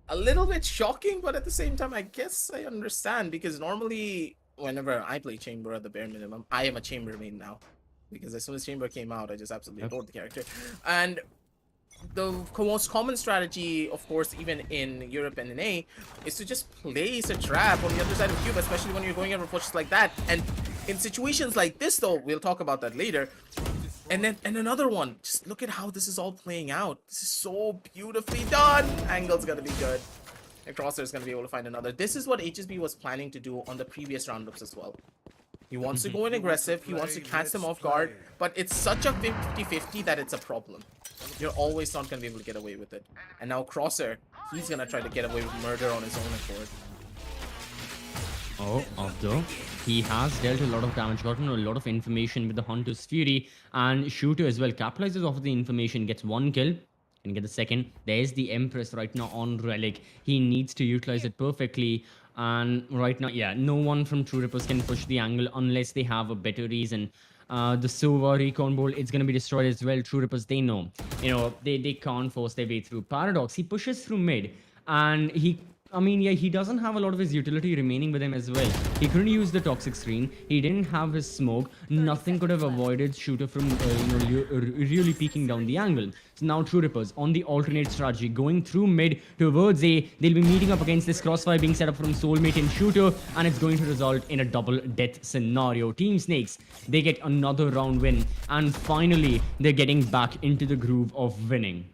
A little bit shocking, but at the same time, I guess I understand, because normally whenever I play Chamber at the bare minimum, I am a Chamber main now. Because as soon as Chamber came out, I just absolutely adored the character. And the most common strategy, of course, even in Europe and in A, is to just place a trap on the other side of Cube, especially when you're going over pushes like that. And in situations like this, though, we'll talk about that later. And another one. Just look at how this is all playing out. This is so beautifully done. Angle's gonna be good. And Crosshair's gonna be able to find another. This is what HSB was planning to do on the previous roundups as well. He wants to go in aggressive, he wants to catch them off guard, but it's such a 50-50 that it's a problem. You're always not going to be able to get away with it. And now Crosshair, he's going to try to get away with murder on his own accord. Oh, although he has dealt a lot of damage, gotten a lot of information with the Hunter's Fury, and Shooter as well capitalizes off of the information, gets one kill, and get the second. There's the Empress right now on Relic. He needs to utilize it perfectly. And right now, yeah, no one from True Rippers can push the angle unless they have a better reason. The Sova Recon Bolt, it's going to be destroyed as well. True Rippers, they know. They can't force their way through. Paradox, he pushes through mid. And he doesn't have a lot of his utility remaining with him as well. He couldn't use the toxic screen. He didn't have his smoke. Nothing could have avoided Shooter from really peeking down the angle. So now True Rippers on the alternate strategy, going through mid towards A. They'll be meeting up against this crossfire being set up from Soulmate and Shooter, and it's going to result in a double death scenario. Team Snakes, they get another round win, and finally they're getting back into the groove of winning.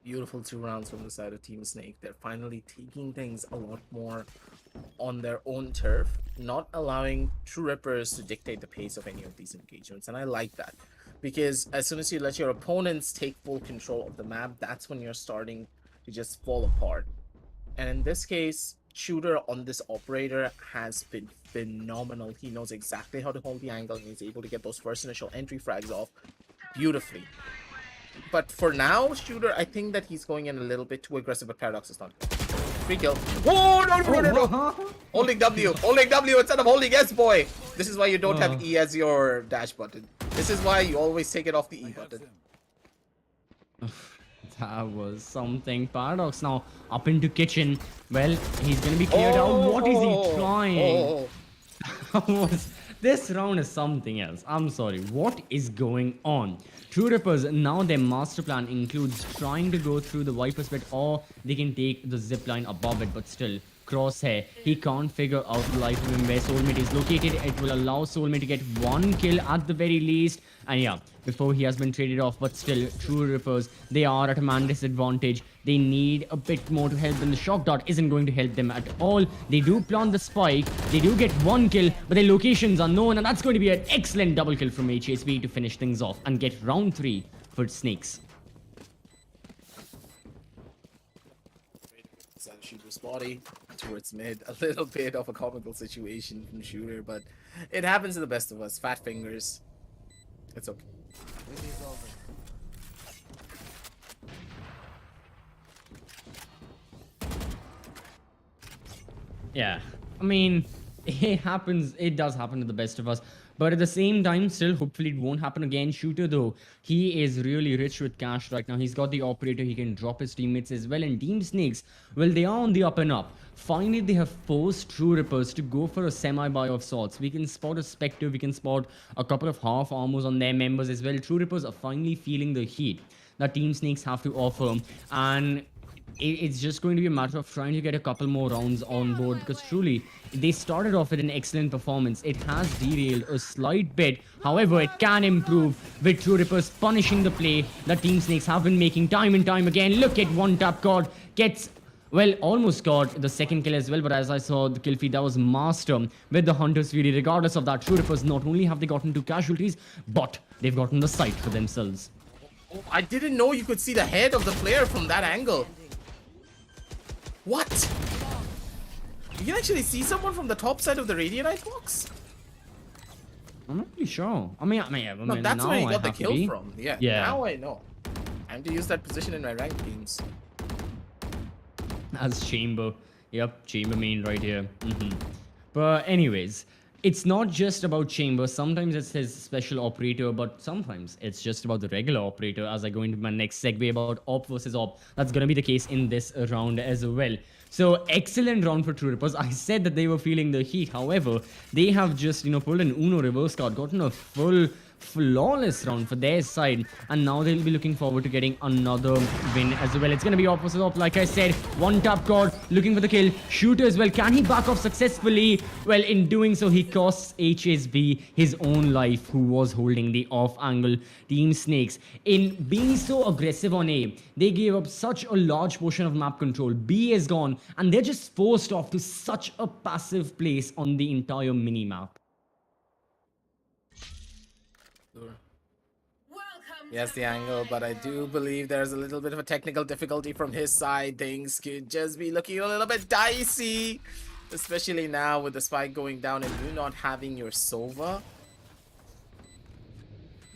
Beautiful 2 rounds from the side of Team Snake. They're finally taking things a lot more on their own turf, not allowing True Rippers to dictate the pace of any of these engagements. And I like that, because as soon as you let your opponents take full control of the map, that's when you're starting to just fall apart. And in this case, Shooter on this operator has been phenomenal. He knows exactly how to hold the angle, and he's able to get those first initial entry frags off beautifully. But for now, Shooter, I think that he's going in a little bit too aggressive, but Paradox is not. Free kill. Oh, no. Holding W instead of holding S, boy. This is why you don't have E as your dash button. This is why you always take it off the E button. That was something. Paradox now up into kitchen. Well, he's going to be cleared out. What is he trying? This round is something else. I'm sorry. What is going on? True Rippers, now their master plan includes trying to go through the Viper's pit, or they can take the zip line above it, but still, Crosshair, he can't figure out the life of him where Soulmate is located. It will allow Soulmate to get one kill at the very least. And yeah, before he has been traded off, but still, True Rippers, they are at a man disadvantage. They need a bit more to help them. The shock dart isn't going to help them at all. They do plant the spike. They do get one kill, but their locations are known, and that's going to be an excellent double kill from HSB to finish things off and get round 3 for Snakes. Shooter's body towards mid. A little bit of a comical situation from Shooter, but it happens to the best of us. Fat fingers. It's okay. Yeah, I mean, it happens. It does happen to the best of us. But at the same time, still, hopefully it won't happen again. Shooter, though, he is really rich with cash right now. He's got the operator. He can drop his teammates as well. And Team Snakes, well, they are on the up and up. Finally, they have forced True Rippers to go for a semi-buy of sorts. We can spot a Spectre. We can spot a couple of half armors on their members as well. True Rippers are finally feeling the heat that Team Snakes have to offer. And it's just going to be a matter of trying to get a couple more rounds on board, because truly they started off with an excellent performance. It has derailed a slight bit, however it can improve with True Rippers punishing the play that Team Snakes have been making time and time again. Look at one tap god gets, well, almost got the second kill as well, but as I saw the kill feed, that was Master with the Hunter's Fury. Regardless of that, True Rippers, not only have they gotten 2 casualties, but they've gotten the sight for themselves. Oh, I didn't know you could see the head of the player from that angle. What? You can actually see someone from the top side of the radiant icebox? I'm not really sure. I mean, No, that's where he got the kill be. from. Yeah, Yeah. now I know. Time to use that position in my ranked games. As Chamber. Yep, Chamber main right here. But anyways, it's not just about Chamber. Sometimes it's his special operator, but sometimes it's just about the regular operator, as I go into my next segue about op versus op. That's going to be the case in this round as well. So, excellent round for True Rippers. I said that they were feeling the heat. However, they have just, pulled an Uno reverse card, gotten a full flawless round for their side, and now they'll be looking forward to getting another win as well. It's going to be opposite of, like I said, one tap card, looking for the kill. Shooter as well. Can he back off successfully? Well, in doing so, he costs HSB his own life, who was holding the off angle. Team Snakes, in being so aggressive on A, they gave up such a large portion of map control. B is gone, and they're just forced off to such a passive place on the entire mini map. Yes, the angle, but I do believe there's a little bit of a technical difficulty from his side. Things could just be looking a little bit dicey, especially now with the spike going down and you not having your Sova.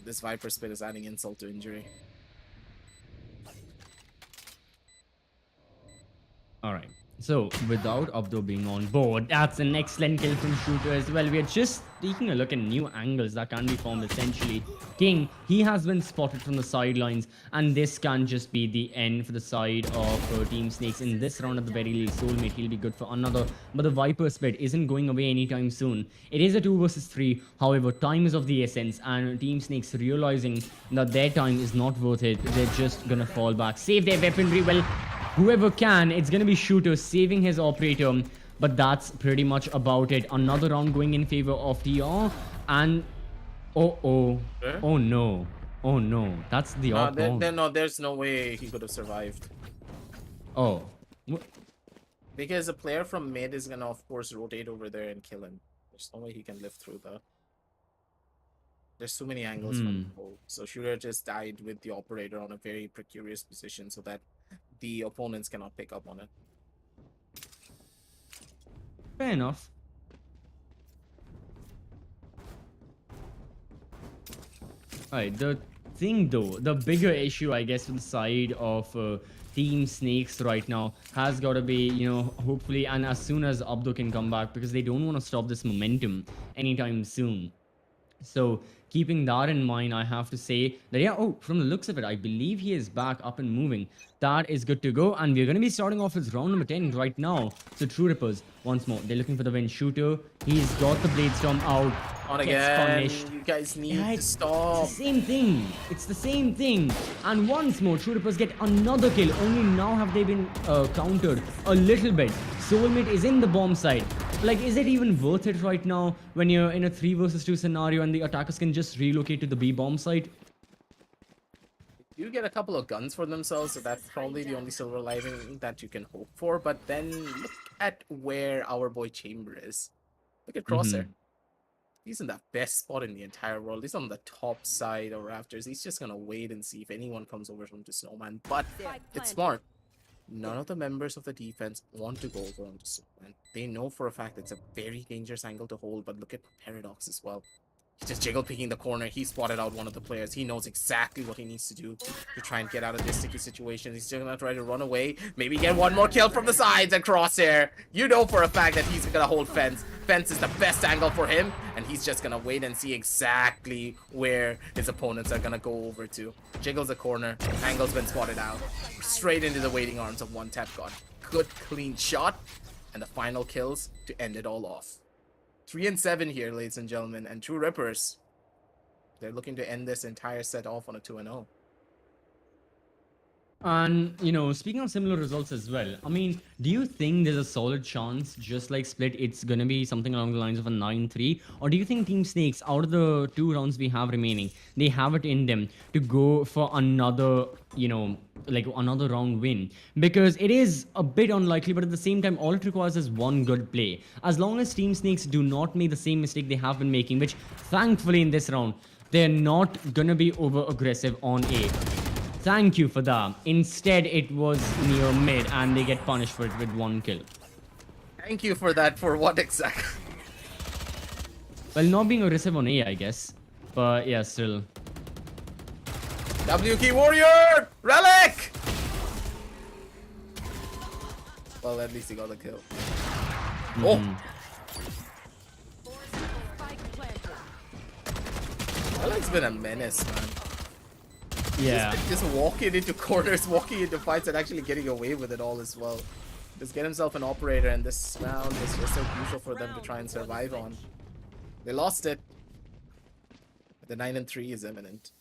This Viper spit is adding insult to injury. Alright, so without Abdo being on board, that's an excellent kill from Shooter as well. We are just taking a look at new angles that can be formed essentially. King, he has been spotted from the sidelines, and this can just be the end for the side of Team Snakes in this round at the very least. Soulmate, he'll be good for another, but the Viper split isn't going away anytime soon. It is a 2 versus 3, however, time is of the essence, and Team Snakes realizing that their time is not worth it, they're just gonna fall back. Save their weaponry, well, whoever can, it's gonna be Shooter saving his operator, but that's pretty much about it. Another round going in favor of TR, and oh no, that's the off round. No, there's no way he could have survived. Oh. Because a player from mid is gonna, of course, rotate over there and kill him. There's no way he can live through that. There's too many angles from the hole. So Shooter just died with the operator on a very precarious position so that the opponents cannot pick up on it. Fair enough. Alright, the thing though, the bigger issue I guess on the side of Team Snakes right now has got to be, you know, hopefully, and as soon as Abdo can come back, because they don't want to stop this momentum anytime soon. So keeping that in mind, I have to say that, yeah, oh, from the looks of it, I believe he is back up and moving. That is good to go, and we're going to be starting off with round number 10 right now. So True Rippers, once more, they're looking for the win. Shooter, he's got the Blade Storm out. On Gets again, punished. you guys need to It's stop. the same thing. It's the same thing. And once more, True Rippers get another kill. Only now have they been countered a little bit. Soulmate is in the bomb side. Like, is it even worth it right now when you're in a 3 versus 2 scenario and the attackers can just relocate to the B bomb side? You get a couple of guns for themselves, so that's probably the only silver lining that you can hope for. But then look at where our boy Chamber is. Look at Crosshair. He's in the best spot in the entire world. He's on the top side of rafters. He's just gonna wait and see if anyone comes over from the Snowman. But it's smart. None of the members of the defense want to go over onto Snowman. They know for a fact it's a very dangerous angle to hold. But look at Paradox as well. He just jiggle picking the corner. He spotted out one of the players. He knows exactly what he needs to do to try and get out of this sticky situation. He's still gonna try to run away. Maybe get one more kill from the sides and Crosshair. You know for a fact that he's gonna hold Fence. Fence is the best angle for him, and he's just gonna wait and see exactly where his opponents are gonna go over to. Jiggles the corner. Angle's been spotted out. Straight into the waiting arms of one tap god. Good clean shot, and the final kills to end it all off. 3 and 7 here, ladies and gentlemen, and True Rippers, they're looking to end this entire set off on a 2-0. And, you know, speaking of similar results as well, I mean, do you think there's a solid chance, just like Split, it's going to be something along the lines of a 9-3? Or do you think Team Snakes, out of the 2 rounds we have remaining, they have it in them to go for another, you know, like another round win? Because it is a bit unlikely, but at the same time, all it requires is one good play. As long as Team Snakes do not make the same mistake they have been making, which thankfully in this round, they're not going to be over aggressive on A. Thank you for that. Instead, it was near mid, and they get punished for it with 1 kill. Thank you for that. For what exactly? Well, not being aggressive on A, I guess. But yeah, still. W key warrior! Relic! Well, at least he got a kill. Oh! Relic's been a menace, man. Yeah. Just walking into corners, walking into fights, and actually getting away with it all as well. Just get himself an operator, and this round is just so crucial for them to try and survive on. They lost it. The 9-3 is imminent.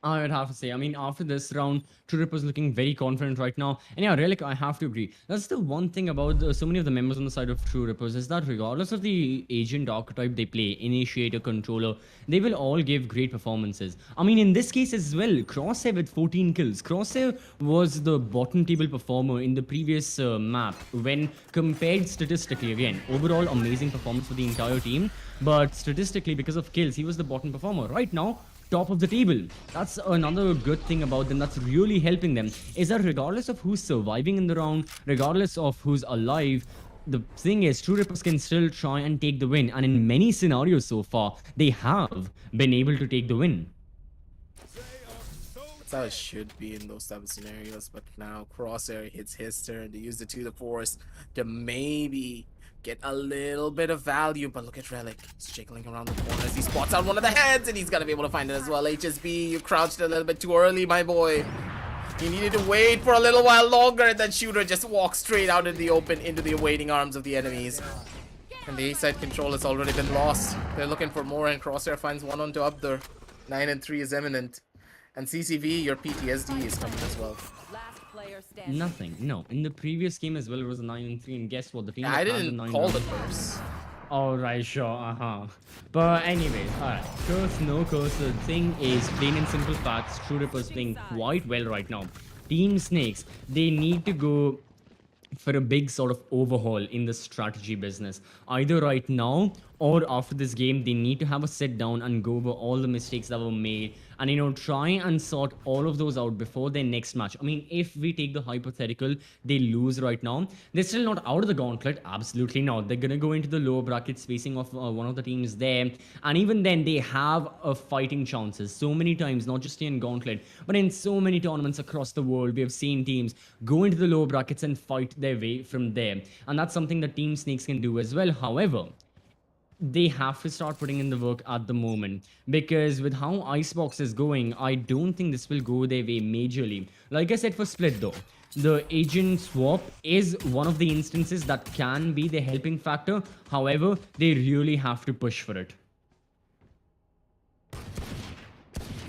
I would have to say, I mean, after this round, True Ripper's looking very confident right now. And yeah, Relic, I have to agree. That's the one thing about so many of the members on the side of True Rippers is that regardless of the agent archetype they play, initiator, controller, they will all give great performances. I mean, in this case as well, Crosshair with 14 kills. Crosshair was the bottom table performer in the previous map when compared statistically. Again, overall amazing performance for the entire team. But statistically, because of kills, he was the bottom performer. Right now, top of the table. That's another good thing about them that's really helping them, is that regardless of who's surviving in the round, regardless of who's alive, the thing is True Rippers can still try and take the win, and in many scenarios so far they have been able to take the win. That's how it should be in those type of scenarios, but now Crosshair hits his turn to use the 2 to force to maybe get a little bit of value, but look at Relic. He's jiggling around the corners. He spots out one of the heads, and he's gonna be able to find it as well. HSB, you crouched a little bit too early, my boy. You needed to wait for a little while longer, and that shooter just walks straight out in the open into the awaiting arms of the enemies. And the A-side control has already been lost. They're looking for more, and Crosshair finds one onto Abdur. 9-3 is imminent. And CCV, your PTSD is coming as well. Nothing. No. In the previous game as well, it was a 9-3, and guess what? The team I that had didn't the call 9-9. the curse. Alright, sure, But anyways, alright. Curse, no curse. The thing is, plain and simple facts, True Rippers playing quite well right now. Team Snakes, they need to go for a big sort of overhaul in the strategy business. Either right now or after this game, they need to have a sit down and go over all the mistakes that were made and, you know, try and sort all of those out before their next match. I mean, if we take the hypothetical, they lose right now, they're still not out of the gauntlet. Absolutely not. They're gonna go into the lower brackets facing off one of the teams there, and even then they have a fighting chances. So many times, not just in gauntlet, but in so many tournaments across the world, we have seen teams go into the lower brackets and fight their way from there, and that's something that Team Snakes can do as well. However, they have to start putting in the work at the moment, because with how Icebox is going, I don't think this will go their way majorly. Like I said for Split though, the agent swap is one of the instances that can be the helping factor. However, they really have to push for it.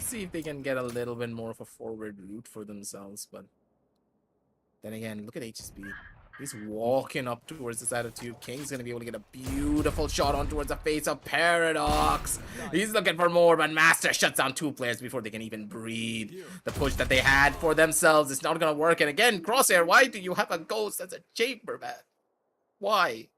See if they can get a little bit more of a forward route for themselves, but then again, look at HSB. He's walking up towards the side of Tube. King's gonna be able to get a beautiful shot on towards the face of Paradox. He's looking for more, but Master shuts down 2 players before they can even breathe. The push that they had for themselves is not gonna work. And again, Crosshair, why do you have a ghost as a chamber, man? Why?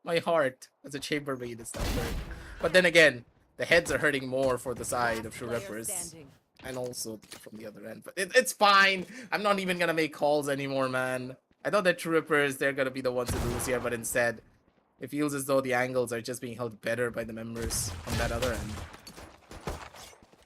My heart as a chambermaid is not hurt. But then again, the heads are hurting more for the side of True Rippers. And also from the other end. But it's fine. I'm not even gonna make calls anymore, man. I thought that True Rippers, they're gonna be the ones to lose here, but instead, it feels as though the angles are just being held better by the members on that other end.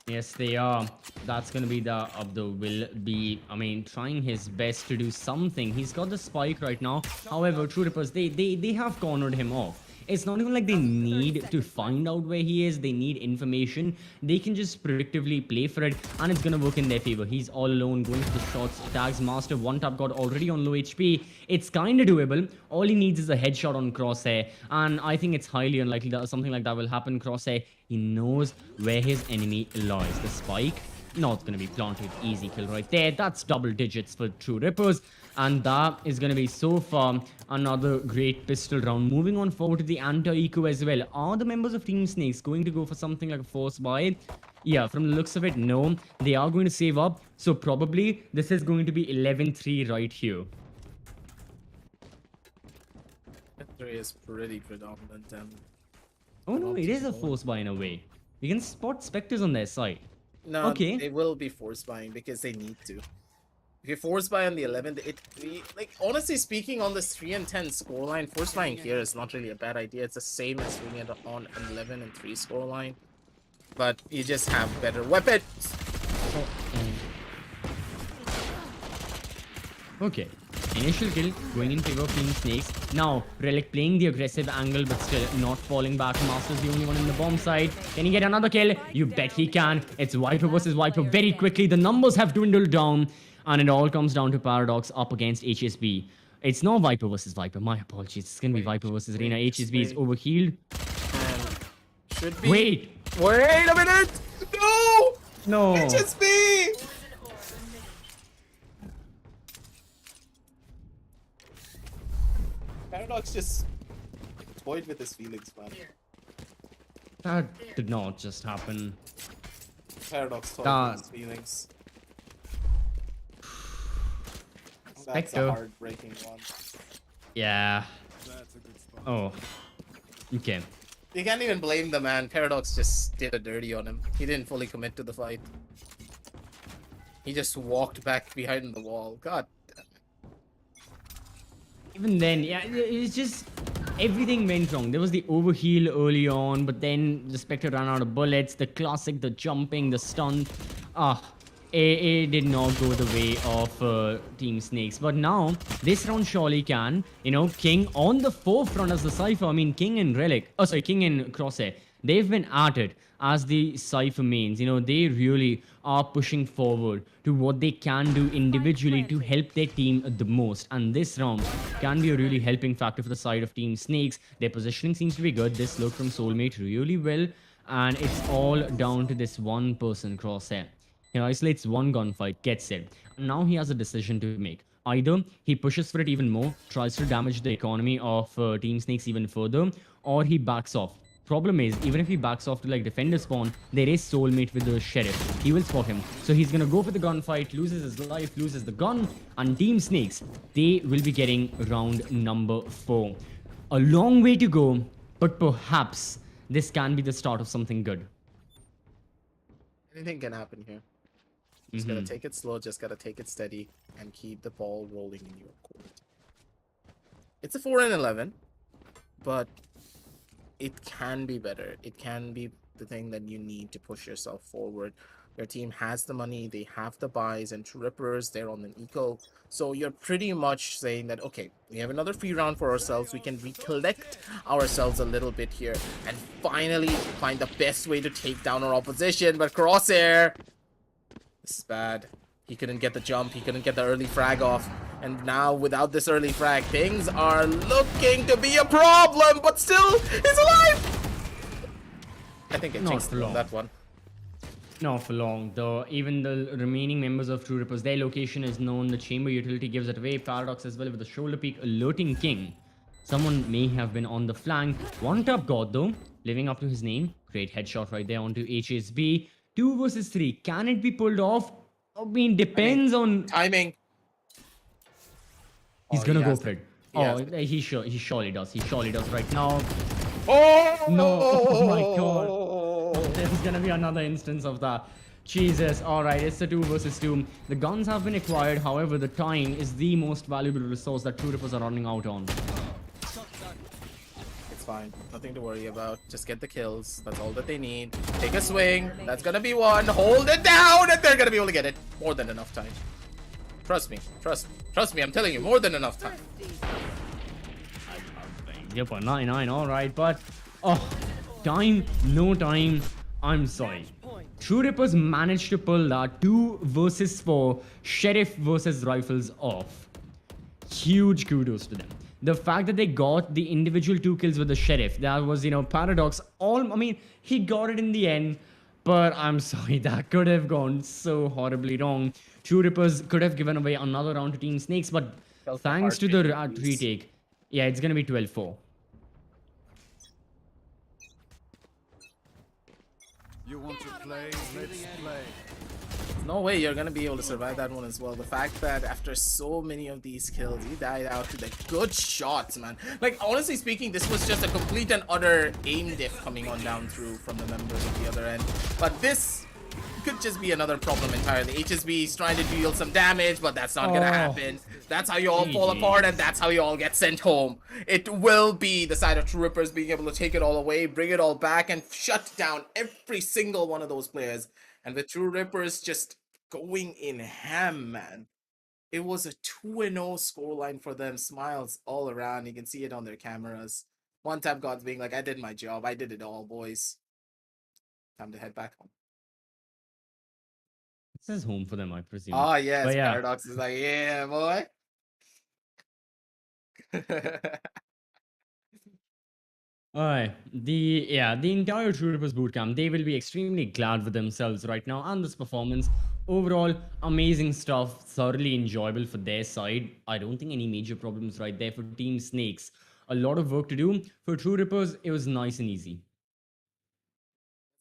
Yes, they are. That's going to be the Abdul will be, I mean, trying his best to do something. He's got the spike right now. However, True Rippers, they have cornered him off. It's not even like they need to find out where he is. They need information. They can just predictively play for it, and it's gonna work in their favor. He's all alone, going for the shots. Tags Master, one tap got already on low HP. It's kind of doable. All he needs is a headshot on Crosshair, and I think it's highly unlikely that something like that will happen. Crosshair, he knows where his enemy lies. The spike, not gonna be planted. Easy kill right there. That's double digits for True Rippers. And that is going to be so far another great pistol round. Moving on forward to the anti-eco as well. Are the members of Team Snakes going to go for something like a force buy? Yeah, from the looks of it, no. They are going to save up. So probably this is going to be 11-3 right here. 3 is pretty predominant. Oh no, it is a force buy in a way. You can spot Spectres on their side. No, okay. They will be force buying because they need to. If you force buy on the 11th, like honestly speaking, on this 3 and 10 scoreline, force buying here is not really a bad idea. It's the same as doing it on an 11 and 3 scoreline, but you just have better weapons. Okay, initial kill going in favor of Team Snakes. Now, Relic playing the aggressive angle but still not falling back. Master's the only one in the bomb side. Can he get another kill? You bet he can. It's Viper versus Viper very quickly. The numbers have dwindled down. And it all comes down to Paradox up against HSB. It's not Viper versus Viper. My apologies. It's going to be Viper versus Arena. HSB is overhealed. And Should be. Wait. Wait a minute! No! No. HSB! Paradox just toyed with his feelings, man. That did not just happen. Paradox toyed That- with his feelings. That's a Spectre. heartbreaking one. Yeah. Oh. Okay. You can't even blame the man. Paradox just did a dirty on him. He didn't fully commit to the fight. He just walked back behind the wall. God damn it. Even then, yeah, it's just everything went wrong. There was the overheal early on, but then the Spectre ran out of bullets. The classic, the jumping, the stun. It did not go the way of Team Snakes. But now, this round surely can. You know, King on the forefront as the Cypher. I mean, King and Relic. Oh, sorry, King and Crosshair. They've been at it as the Cypher mains. You know, they really are pushing forward to what they can do individually to help their team the most. And this round can be a really helping factor for the side of Team Snakes. Their positioning seems to be good. This looked from Soulmate really well. And it's all down to this one person, Crosshair. He isolates one gunfight, gets it. And now he has a decision to make. Either he pushes for it even more, tries to damage the economy of Team Snakes even further, or he backs off. Problem is, even if he backs off to like defender spawn, there is Soulmate with the Sheriff. He will spot him. So he's gonna go for the gunfight, loses his life, loses the gun, and Team Snakes, they will be getting round number 4. A long way to go, but perhaps this can be the start of something good. Anything can happen here. Just gotta take it slow, just gotta take it steady, and keep the ball rolling in your court. It's a 4-11, but it can be better. It can be the thing that you need to push yourself forward. Your team has the money, they have the buys and trippers, they're on an eco. So you're pretty much saying that, okay, we have another free round for ourselves, we can recollect ourselves a little bit here, and finally find the best way to take down our opposition. But Crosshair, this is bad. He couldn't get the jump, he couldn't get the early frag off. And now, without this early frag, things are looking to be a problem, but still, he's alive! I think I Not jinxed for him on long. that one. Not for long, though. Even the remaining members of True Rippers, their location is known. The chamber utility gives it away. Paradox as well with the shoulder peak alerting King. Someone may have been on the flank. One tap god, though, living up to his name. Great headshot right there onto HSB. 2 versus 3. Can it be pulled off? I mean, depends on... Timing. He's Oh, gonna he go has for it. it. He has Oh, he surely does. He surely does right now. Oh! No. Oh my god. There's gonna be another instance of that. Jesus. Alright, it's a 2 versus 2. The guns have been acquired. However, the time is the most valuable resource that True Rippers are running out on. It's fine. Nothing to worry about. Just get the kills. That's all that they need. Take a swing. That's gonna be one. Hold it down, and they're gonna be able to get it. More than enough time. Trust me. Trust me. Trust me. I'm telling you, more than enough time. 0.99, alright, but... Oh, time, no time. I'm sorry. True Rippers managed to pull that 2 versus 4 Sheriff versus Rifles off. Huge kudos to them. The fact that they got the individual 2 kills with the Sheriff, that was, you know, Paradox. I mean, he got it in the end, but I'm sorry, that could have gone so horribly wrong. True Rippers could have given away another round to Team Snakes, but Felt the thanks to heartbeat the increase. retake, yeah, it's gonna be 12-4. You want to play? Let's play. No way you're gonna be able to survive that one as well. The fact that after so many of these kills, you died out to the good shots, man. Like, honestly speaking, this was just a complete and utter aim diff coming on down through from the members of the other end. But this could just be another problem entirely. HSB is trying to deal some damage, but that's not gonna happen. That's how you all fall GG. apart, and that's how you all get sent home. It will be the side of True Rippers being able to take it all away, bring it all back, and shut down every single one of those players. And with True Rippers just going in ham, man. It was a 2-0 scoreline for them. Smiles all around. You can see it on their cameras. One tap God's being like, I did my job. I did it all, boys. Time to head back home. This is home for them, I presume. Ah, yes. But yeah. Paradox is like, yeah, boy. The entire True Rippers bootcamp, they will be extremely glad with themselves right now and this performance. Overall, amazing stuff, thoroughly enjoyable for their side. I don't think any major problems right there for Team Snakes. A lot of work to do. For True Rippers, it was nice and easy.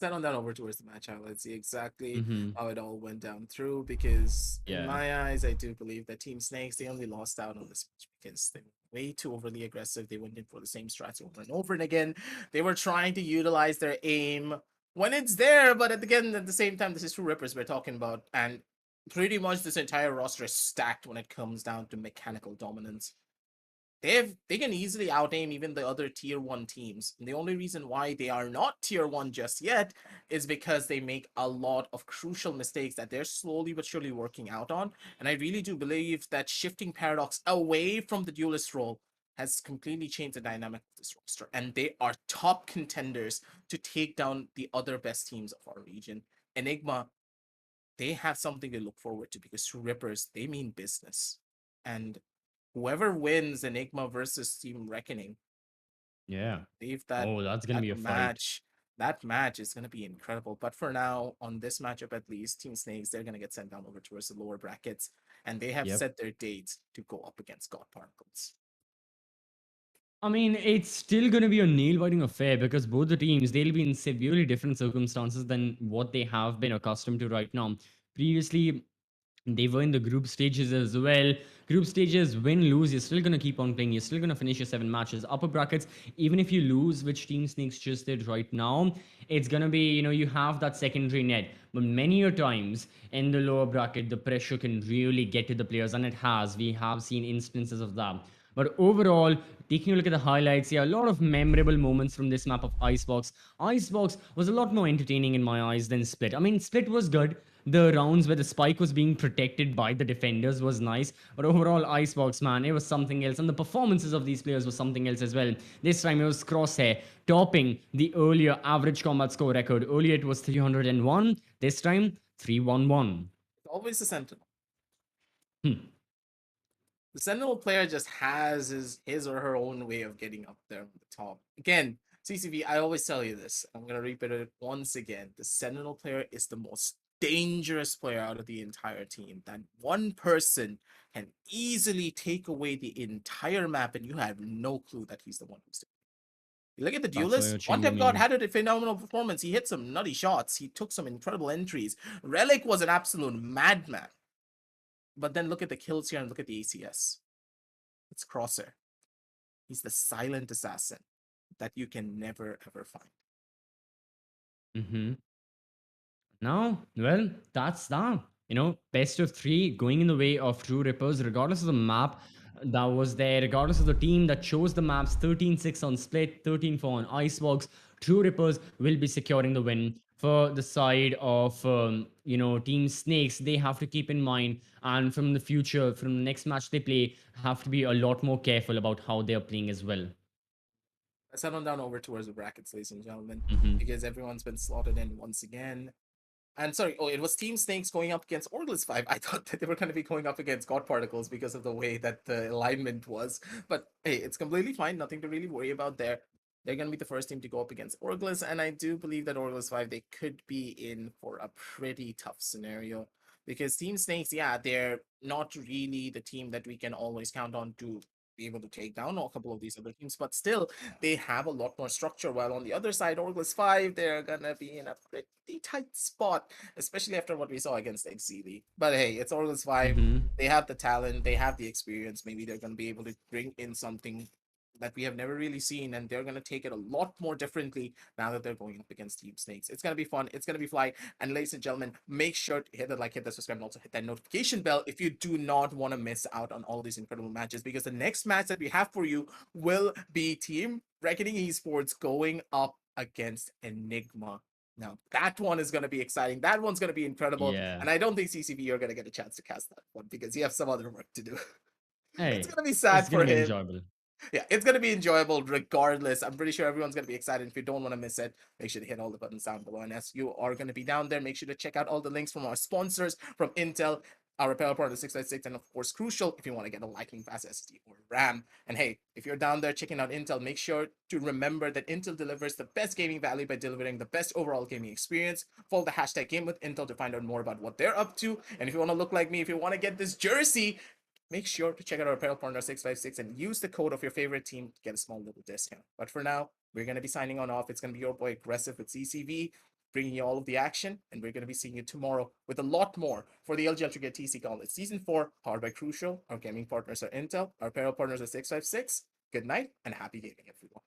Let's head on down over towards the match highlights, see exactly Mm-hmm. how it all went down through. Because in Yeah. my eyes, I do believe that Team Snakes, they only lost out on this match because they were way too overly aggressive. They went in for the same strats over and over and again. They were trying to utilize their aim when it's there, but again, at the same time, this is True Rippers we're talking about, and pretty much this entire roster is stacked when it comes down to mechanical dominance. They can easily out aim even the other tier 1 teams. And the only reason why they are not tier 1 just yet is because they make a lot of crucial mistakes that they're slowly but surely working out on. And I really do believe that shifting Paradox away from the duelist role has completely changed the dynamic of this roster. And they are top contenders to take down the other best teams of our region. Enigma, they have something to look forward to because True Rippers, they mean business. And whoever wins Enigma versus Team Reckoning, Yeah. believe that Oh, that's gonna be a fight. that match is gonna be incredible. But for now, on this matchup at least, Team Snakes, they're gonna get sent down over towards the lower brackets, and they have Yep. set their dates to go up against God Particles. I mean, it's still going to be a nail-biting affair because both the teams, they'll be in severely different circumstances than what they have been accustomed to right now. Previously, they were in the group stages as well. Group stages, win, lose, you're still going to keep on playing. You're still going to finish your 7 matches. Upper brackets, even if you lose, which Team Snakes just did right now, it's going to be, you have that secondary net. But many a times in the lower bracket, the pressure can really get to the players, and it has. We have seen instances of that. But overall, taking a look at the highlights, yeah, a lot of memorable moments from this map of Icebox. Icebox was a lot more entertaining in my eyes than Split. I mean, Split was good. The rounds where the spike was being protected by the defenders was nice. But overall, Icebox, man, it was something else. And the performances of these players was something else as well. This time it was Crosshair topping the earlier average combat score record. Earlier it was 301. This time, 311. It's always the Sentinel. Hmm. The Sentinel player just has his or her own way of getting up there on the top. Again, CCV, I always tell you this. I'm gonna repeat it once again. The Sentinel player is the most dangerous player out of the entire team. That one person can easily take away the entire map, and you have no clue that he's the one who's doing it. You look at the That's why duelist. you're One chamber Tap God main. had a phenomenal performance. He hit some nutty shots. He took some incredible entries. Relic was an absolute madman. But then look at the kills here and look at the ACS. It's Crosshair. He's the silent assassin that you can never ever find. Mm-hmm. No, well, that's that. Best of three going in the way of True Rippers, regardless of the map that was there, regardless of the team that chose the maps 13-6 on Split, 13-4 on Icebox. True Rippers will be securing the win. For the side of, Team Snakes, they have to keep in mind, and from the future, from the next match they play, have to be a lot more careful about how they're playing as well. Let's head on down over towards the brackets, ladies and gentlemen, Mm-hmm. because everyone's been slotted in once again. And sorry, it was Team Snakes going up against Orglis 5. I thought that they were going to be going up against God Particles because of the way that the alignment was. But hey, it's completely fine. Nothing to really worry about there. They're going to be the first team to go up against Orglis. And I do believe that Orglis 5, they could be in for a pretty tough scenario. Because Team Snakes, yeah, they're not really the team that we can always count on to be able to take down a couple of these other teams, but still they have a lot more structure. While on the other side, Orglis 5, they're gonna be in a pretty tight spot, especially after what we saw against Exili. But hey, it's Orglis 5. Mm-hmm. They have the talent, they have the experience. Maybe they're gonna be able to bring in something that we have never really seen, and they're gonna take it a lot more differently now that they're going up against Team Snakes. It's gonna be fun. It's gonna be fly. And ladies and gentlemen, make sure to hit the like, hit the subscribe, and also hit that notification bell if you do not want to miss out on all these incredible matches. Because the next match that we have for you will be Team Reckoning Esports going up against Enigma. Now that one is going to be exciting. That one's going to be incredible. Yeah. And I don't think CCV you're going to get a chance to cast that one because you have some other work to do. It's Hey, going to be sad it's for gonna be him. enjoyable. Yeah, it's going to be enjoyable regardless. I'm pretty sure everyone's going to be excited. If you don't want to miss it, make sure to hit all the buttons down below. And as you are going to be down there, make sure to check out all the links from our sponsors, from Intel our apparel partner 656, and of course, crucial if you want to get a lightning fast SSD or RAM. And hey, if you're down there checking out Intel, make sure to remember that Intel delivers the best gaming value by delivering the best overall gaming experience. Follow the hashtag Game with Intel to find out more about what they're up to. And if you want to look like me, if you want to get this jersey, make sure to check out our apparel partner 656 and use the code of your favorite team to get a small little discount. But for now, we're going to be signing on off. It's going to be your boy Aggressive with CCV, bringing you all of the action, and we're going to be seeing you tomorrow with a lot more for the LG Ultragear TC Gauntlet Season 4, powered by Crucial. Our gaming partners are Intel, our apparel partners are 656. Good night, and happy gaming, everyone.